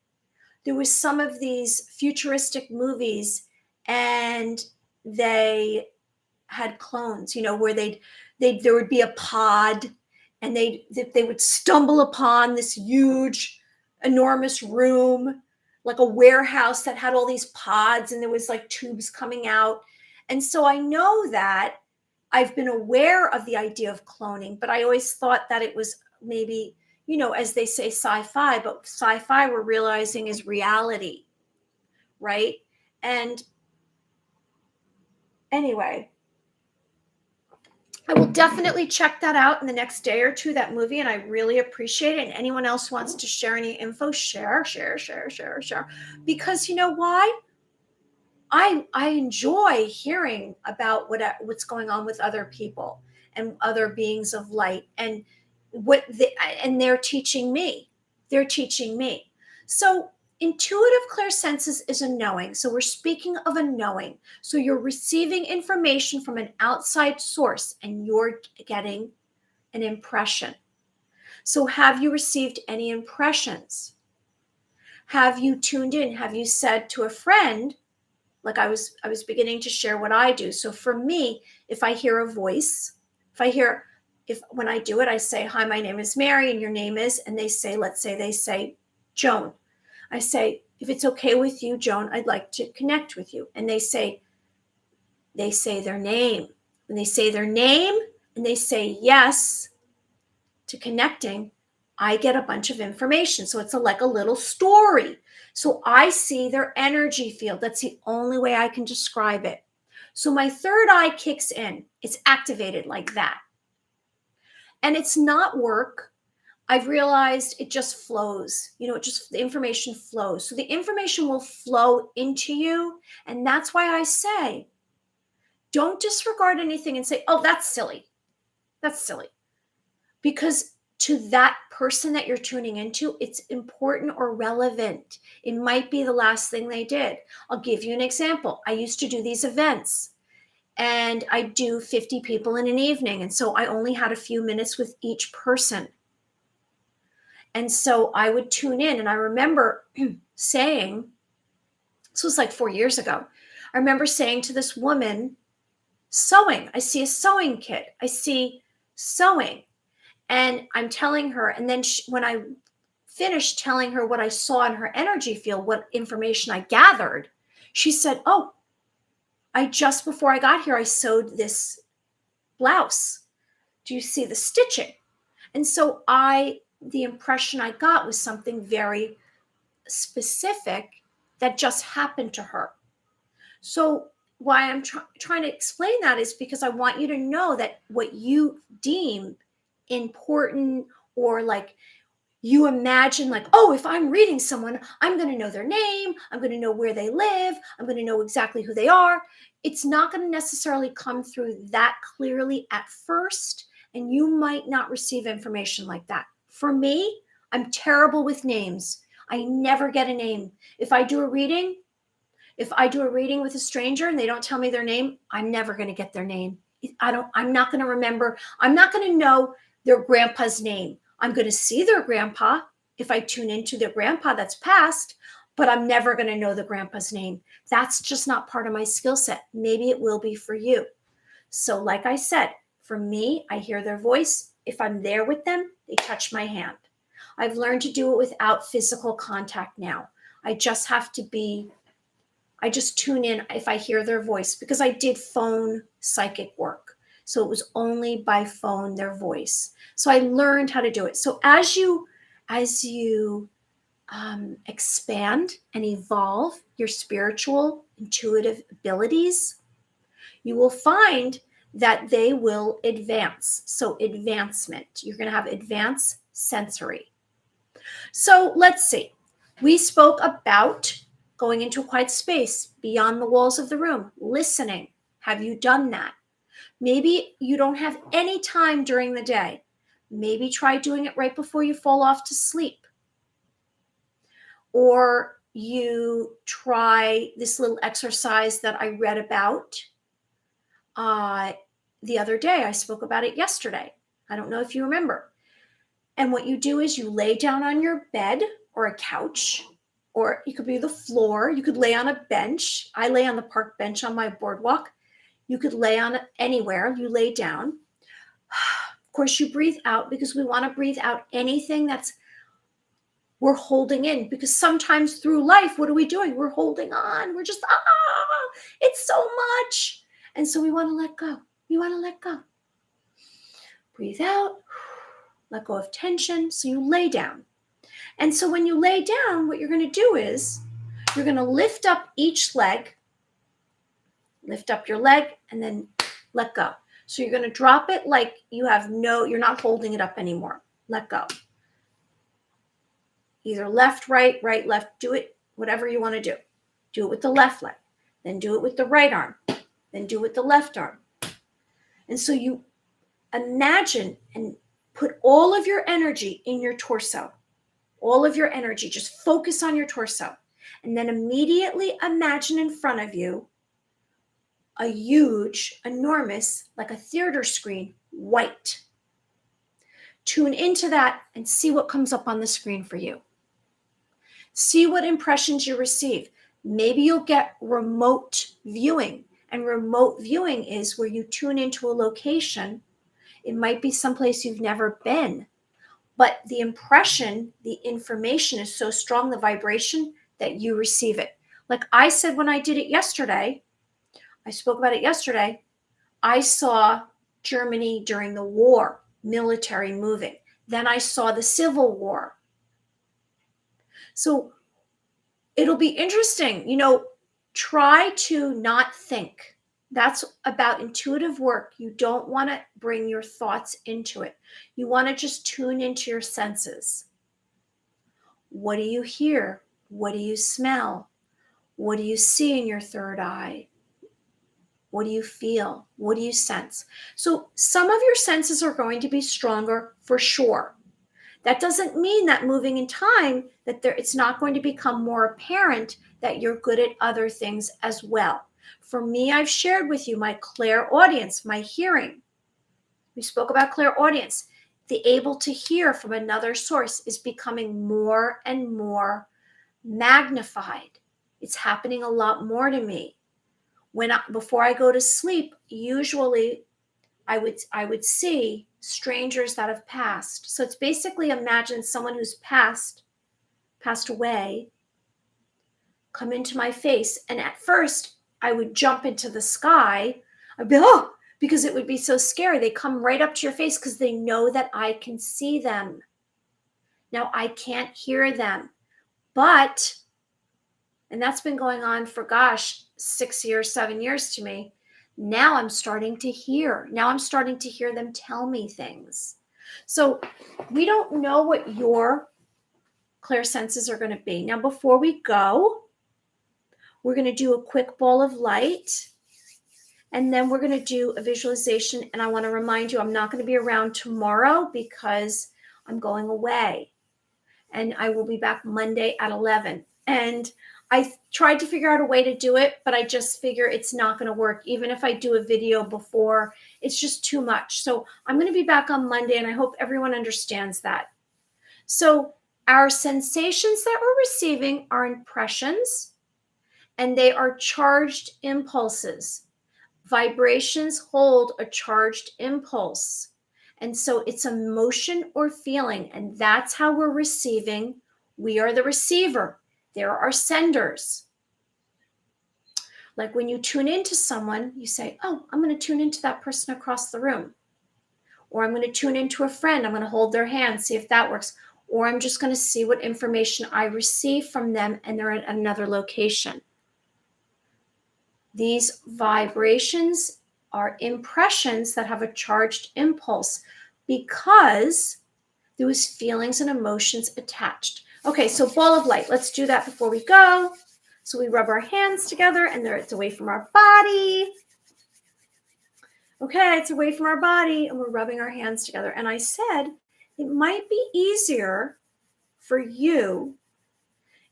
there was some of these futuristic movies and they had clones, where there would be a pod and they would stumble upon this huge, enormous room, like a warehouse that had all these pods and there was like tubes coming out. And so I know that I've been aware of the idea of cloning, but I always thought that it was maybe, as they say, sci-fi, but sci-fi we're realizing is reality, right? And anyway, I will definitely check that out in the next day or two, that movie, and I really appreciate it. And anyone else wants to share any info, share. Because you know why? I enjoy hearing about what's going on with other people and other beings of light, and they're teaching me. So intuitive clairsenses is a knowing. So we're speaking of a knowing. So you're receiving information from an outside source and you're getting an impression. So have you received any impressions? Have you tuned in? Have you said to a friend, like I was beginning to share what I do. So for me, if I hear a voice, when I do it, I say, hi, my name is Mary and your name is, and they say Joan. I say, if it's okay with you, Joan, I'd like to connect with you. And they say their name. When they say their name and they say yes to connecting, I get a bunch of information. So it's like a little story. So I see their energy field. That's the only way I can describe it. So my third eye kicks in. It's activated like that. And it's not work. I've realized it just flows. The information flows. So the information will flow into you. And that's why I say, don't disregard anything and say, oh, that's silly. Because to that person that you're tuning into, it's important or relevant. It might be the last thing they did. I'll give you an example. I used to do these events and I do 50 people in an evening. And so I only had a few minutes with each person. And so I would tune in, and I remember saying, this was like 4 years ago. I remember saying to this woman, sewing. I see a sewing kit. I see sewing. And I'm telling her, and then when I finished telling her what I saw in her energy field, what information I gathered, she said, oh, before I got here, I sewed this blouse. Do you see the stitching? And so the impression I got was something very specific that just happened to her. So why I'm trying to explain that is because I want you to know that what you deem important, or like you imagine, like, oh, if I'm reading someone, I'm going to know their name, I'm going to know where they live, I'm going to know exactly who they are. It's not going to necessarily come through that clearly at first, and you might not receive information like that. For me, I'm terrible with names. I never get a name. If I do a reading with a stranger and they don't tell me their name, I'm never going to get their name. I'm not going to remember. I'm not going to know their grandpa's name. I'm going to see their grandpa if I tune into their grandpa that's passed, but I'm never going to know the grandpa's name. That's just not part of my skill set. Maybe it will be for you. So like I said, for me, I hear their voice. If I'm there with them, they touch my hand. I've learned to do it without physical contact now. I just tune in if I hear their voice, because I did phone psychic work. So it was only by phone, their voice. So I learned how to do it. So as you expand and evolve your spiritual, intuitive abilities, you will find that they will advance. So advancement, you're going to have advanced sensory. So let's see. We spoke about going into a quiet space beyond the walls of the room, listening. Have you done that? Maybe you don't have any time during the day. Maybe try doing it right before you fall off to sleep. Or you try this little exercise that I read about the other day. I spoke about it yesterday. I don't know if you remember. And what you do is you lay down on your bed or a couch, or it could be the floor. You could lay on a bench. I lay on the park bench on my boardwalk. You could lay on it anywhere. You lay down. Of course, you breathe out, because we want to breathe out anything we're holding in, because sometimes through life, what are we doing? We're holding on. We're just, it's so much. And so we want to let go. You want to let go. Breathe out. Let go of tension. So you lay down. And so when you lay down, what you're going to do is you're going to lift up each leg, lift up your leg, and then let go. So you're going to drop it like you're not holding it up anymore. Let go. Either left, right, left. Do it, whatever you want to do. Do it with the left leg. Then do it with the right arm. Then do it with the left arm. And so you imagine and put all of your energy in your torso. All of your energy. Just focus on your torso. And then immediately imagine in front of you a huge, enormous, like a theater screen, white. Tune into that and see what comes up on the screen for you. See what impressions you receive. Maybe you'll get remote viewing. And remote viewing is where you tune into a location. It might be someplace you've never been. But the impression, the information is so strong, the vibration, that you receive it. Like I said when I did it yesterday, I spoke about it yesterday, I saw Germany during the war, military moving. Then I saw the Civil War. So it'll be interesting. Try to not think. That's about intuitive work. You don't want to bring your thoughts into it. You want to just tune into your senses. What do you hear? What do you smell? What do you see in your third eye? What do you feel? What do you sense? So some of your senses are going to be stronger for sure. That doesn't mean that moving in time, it's not going to become more apparent that you're good at other things as well. For me, I've shared with you my clairaudience, my hearing. We spoke about clairaudience. The able to hear from another source is becoming more and more magnified. It's happening a lot more to me. Before I go to sleep, usually I would see strangers that have passed. So it's basically, imagine someone who's passed away come into my face, and at first I would jump into the sky. I'd be, oh, because it would be so scary. They come right up to your face because they know that I can see them. Now I can't hear them, but, and that's been going on for, gosh, 6 years, 7 years to me. Now I'm starting to hear. Now I'm starting to hear them tell me things. So we don't know what your clairsenses are going to be. Now, before we go, we're going to do a quick ball of light, and then we're going to do a visualization. And I want to remind you, I'm not going to be around tomorrow because I'm going away, and I will be back Monday at 11. And I tried to figure out a way to do it, but I just figure it's not going to work. Even if I do a video before, it's just too much. So I'm going to be back on Monday, and I hope everyone understands that. So our sensations that we're receiving are impressions, and they are charged impulses. Vibrations hold a charged impulse. And so it's a motion or feeling, and that's how we're receiving. We are the receiver. There are senders. Like when you tune into someone, you say, oh, I'm going to tune into that person across the room. Or I'm going to tune into a friend. I'm going to hold their hand, see if that works. Or I'm just going to see what information I receive from them, and they're at another location. These vibrations are impressions that have a charged impulse because there was feelings and emotions attached. Okay, so ball of light. Let's do that before we go. So we rub our hands together, and it's away from our body. Okay, it's away from our body, and we're rubbing our hands together. And I said it might be easier for you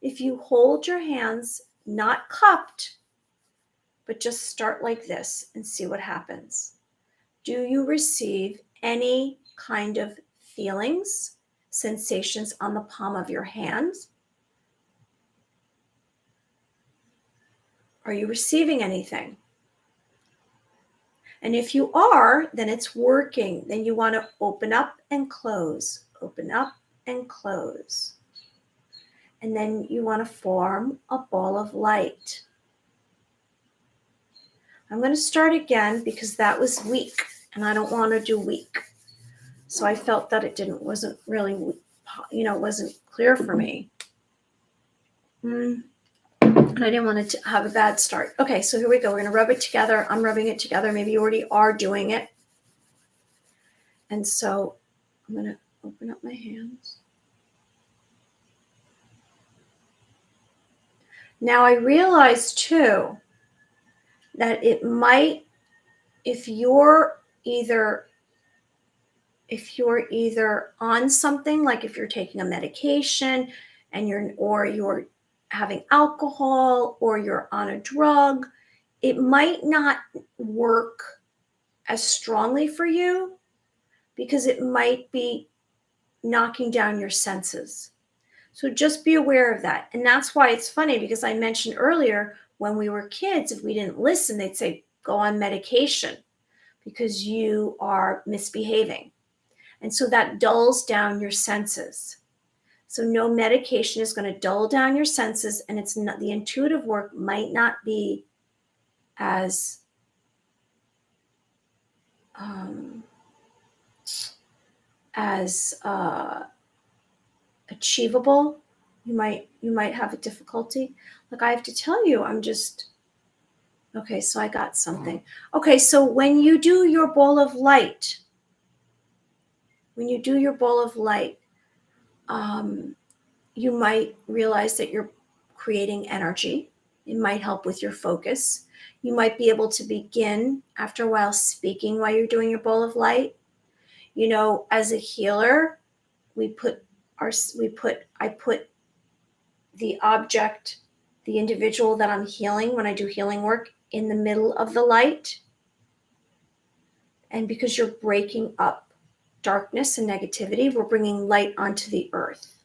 if you hold your hands not cupped, but just start like this and see what happens. Do you receive any kind of feelings, sensations on the palm of your hands? Are you receiving anything? And if you are, then it's working. Then you want to open up and close, open up and close. And then you want to form a ball of light. I'm going to start again because that was weak, and I don't want to do weak. So I felt that it wasn't really, wasn't clear for me. And I didn't want it to have a bad start. Okay, so here we go. We're going to rub it together. I'm rubbing it together. Maybe you already are doing it. And so I'm going to open up my hands. Now I realize too that it might, if you're either on something, like if you're taking a medication and you're having alcohol, or you're on a drug, it might not work as strongly for you because it might be knocking down your senses. So just be aware of that. And that's why it's funny, because I mentioned earlier, when we were kids, if we didn't listen, they'd say, go on medication because you are misbehaving. And so that dulls down your senses. So no medication is going to dull down your senses, and it's not, the intuitive work might not be as achievable. You might have a difficulty. Like, I have to tell you, okay, so I got something. Okay, so when you do your ball of light, you might realize that you're creating energy. It might help with your focus. You might be able to begin after a while speaking while you're doing your ball of light. As a healer, I put the object, the individual that I'm healing when I do healing work, in the middle of the light. And because you're breaking up darkness and negativity, we're bringing light onto the earth.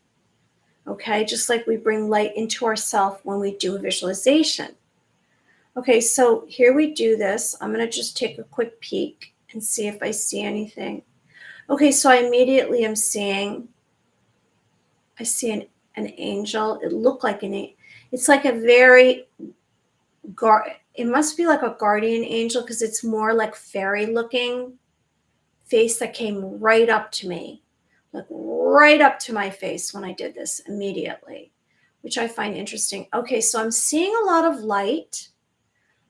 Okay, just like we bring light into ourselves when we do a visualization. Okay, so here we do this. I'm going to just take a quick peek and see if I see anything. Okay, so I immediately am seeing, I see an angel. It looked like it's like a very, it must be like a guardian angel because it's more like fairy looking face that came right up to me, like right up to my face when I did this immediately, which I find interesting. Okay, so I'm seeing a lot of light.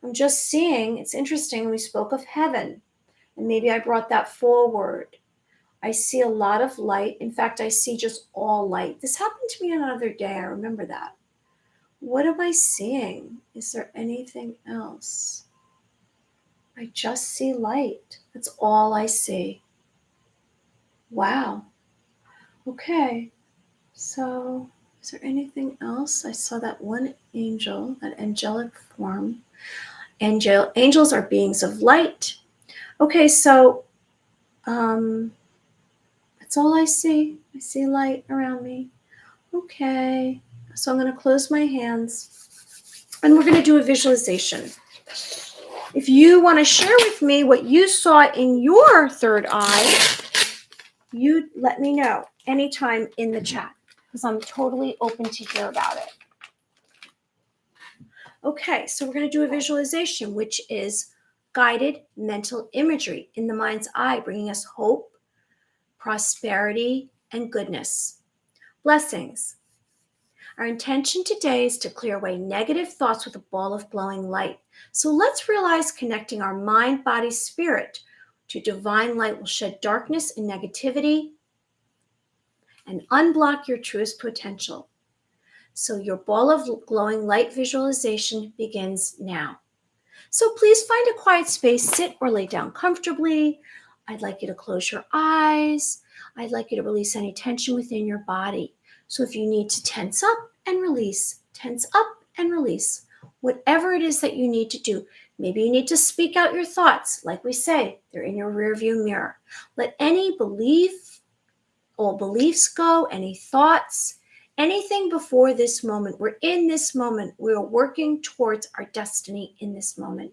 I'm just seeing, it's interesting, we spoke of heaven, and maybe I brought that forward. I see a lot of light. In fact, I see just all light. This happened to me another day. I remember that. What am I seeing? Is there anything else? I just see light. That's all I see. Wow. Okay. So, is there anything else? I saw that one angel, that angelic form. Angels are beings of light. Okay, so that's all I see. I see light around me. Okay. So I'm going to close my hands and we're going to do a visualization. If you want to share with me what you saw in your third eye, you let me know anytime in the chat because I'm totally open to hear about it. Okay, so we're going to do a visualization, which is guided mental imagery in the mind's eye, bringing us hope, prosperity, and goodness. Blessings. Our intention today is to clear away negative thoughts with a ball of glowing light. So let's realize connecting our mind, body, spirit to divine light will shed darkness and negativity and unblock your truest potential. So your ball of glowing light visualization begins now. So please find a quiet space, sit or lay down comfortably. I'd like you to close your eyes. I'd like you to release any tension within your body. So if you need to tense up and release, tense up and release, whatever it is that you need to do. Maybe you need to speak out your thoughts. Like we say, they're in your rearview mirror. Let any all beliefs go, any thoughts, anything before this moment. We're in this moment. We're working towards our destiny in this moment.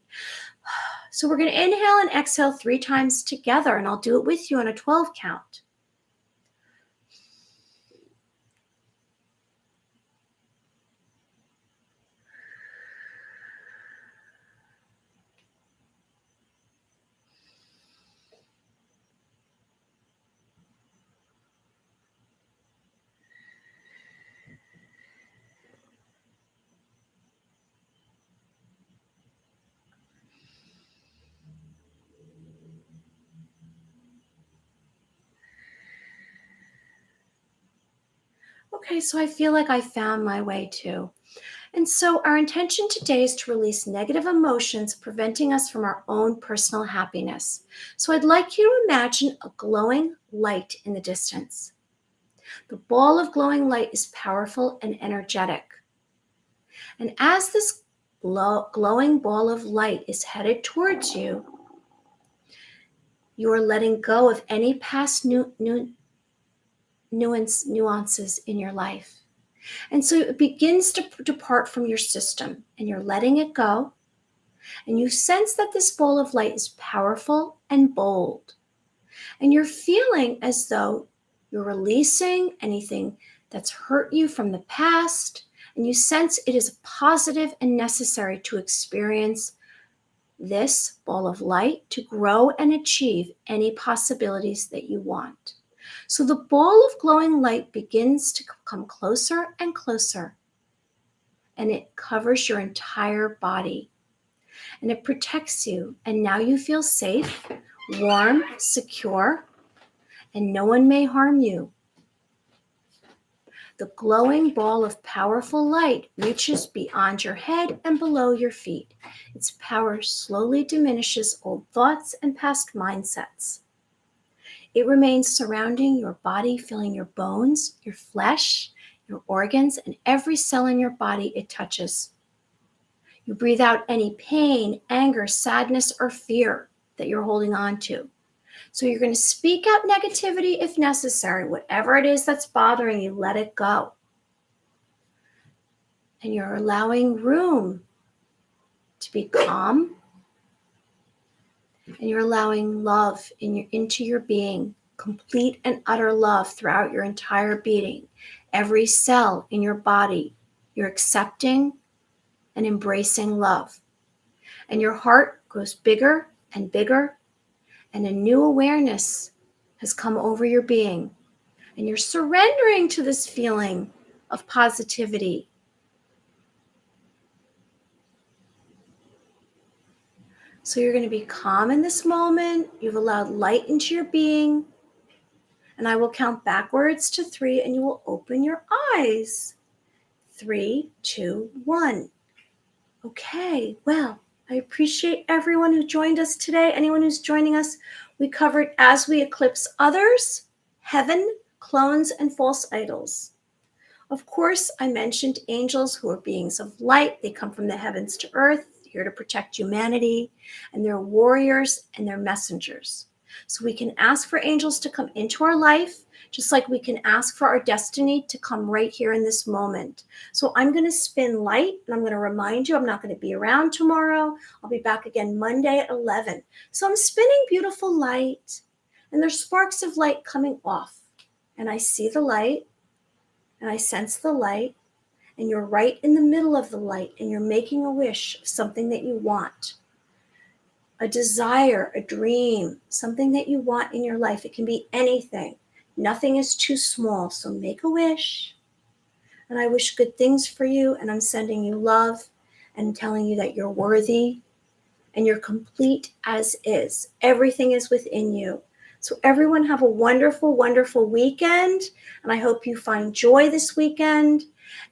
So we're going to inhale and exhale 3 times together, and I'll do it with you on a 12 count. Okay, so I feel like I found my way too. And so our intention today is to release negative emotions preventing us from our own personal happiness. So I'd like you to imagine a glowing light in the distance. The ball of glowing light is powerful and energetic. And as this glowing ball of light is headed towards you, you are letting go of any past nuances in your life. And so it begins to depart from your system and you're letting it go. And you sense that this ball of light is powerful and bold. And you're feeling as though you're releasing anything that's hurt you from the past. And you sense it is positive and necessary to experience this ball of light to grow and achieve any possibilities that you want. So the ball of glowing light begins to come closer and closer, and it covers your entire body, and it protects you. And now you feel safe, warm, secure, and no one may harm you. The glowing ball of powerful light reaches beyond your head and below your feet. Its power slowly diminishes old thoughts and past mindsets. It remains surrounding your body, filling your bones, your flesh, your organs, and every cell in your body it touches. You breathe out any pain, anger, sadness, or fear that you're holding on to. So you're going to speak out negativity if necessary. Whatever it is that's bothering you, let it go. And you're allowing room to be calm, and you're allowing love into your being, complete and utter love throughout your entire being. Every cell in your body, you're accepting and embracing love. And your heart grows bigger and bigger, and a new awareness has come over your being. And you're surrendering to this feeling of positivity. So you're going to be calm in this moment. You've allowed light into your being. And I will count backwards to 3, and you will open your eyes. 3, 2, 1. Okay, well, I appreciate everyone who joined us today. Anyone who's joining us, we covered As We Eclipse Others, Heaven, Clones, and False Idols. Of course, I mentioned angels, who are beings of light. They come from the heavens to earth, here to protect humanity, and they're warriors and they're messengers. So we can ask for angels to come into our life, just like we can ask for our destiny to come right here in this moment. So I'm going to spin light, and I'm going to remind you I'm not going to be around tomorrow. I'll be back again Monday at 11. So I'm spinning beautiful light, and there's sparks of light coming off. And I see the light, and I sense the light, and you're right in the middle of the light, and you're making a wish of something that you want. A desire, a dream, something that you want in your life. It can be anything. Nothing is too small. So make a wish. And I wish good things for you. And I'm sending you love and telling you that you're worthy and you're complete as is. Everything is within you. So everyone have a wonderful, wonderful weekend. And I hope you find joy this weekend.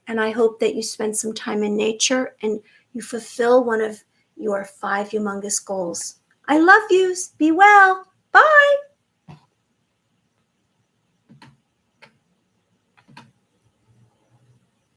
And I hope that you spend some time in nature and you fulfill one of your 5 humongous goals. I love you. Be well. Bye.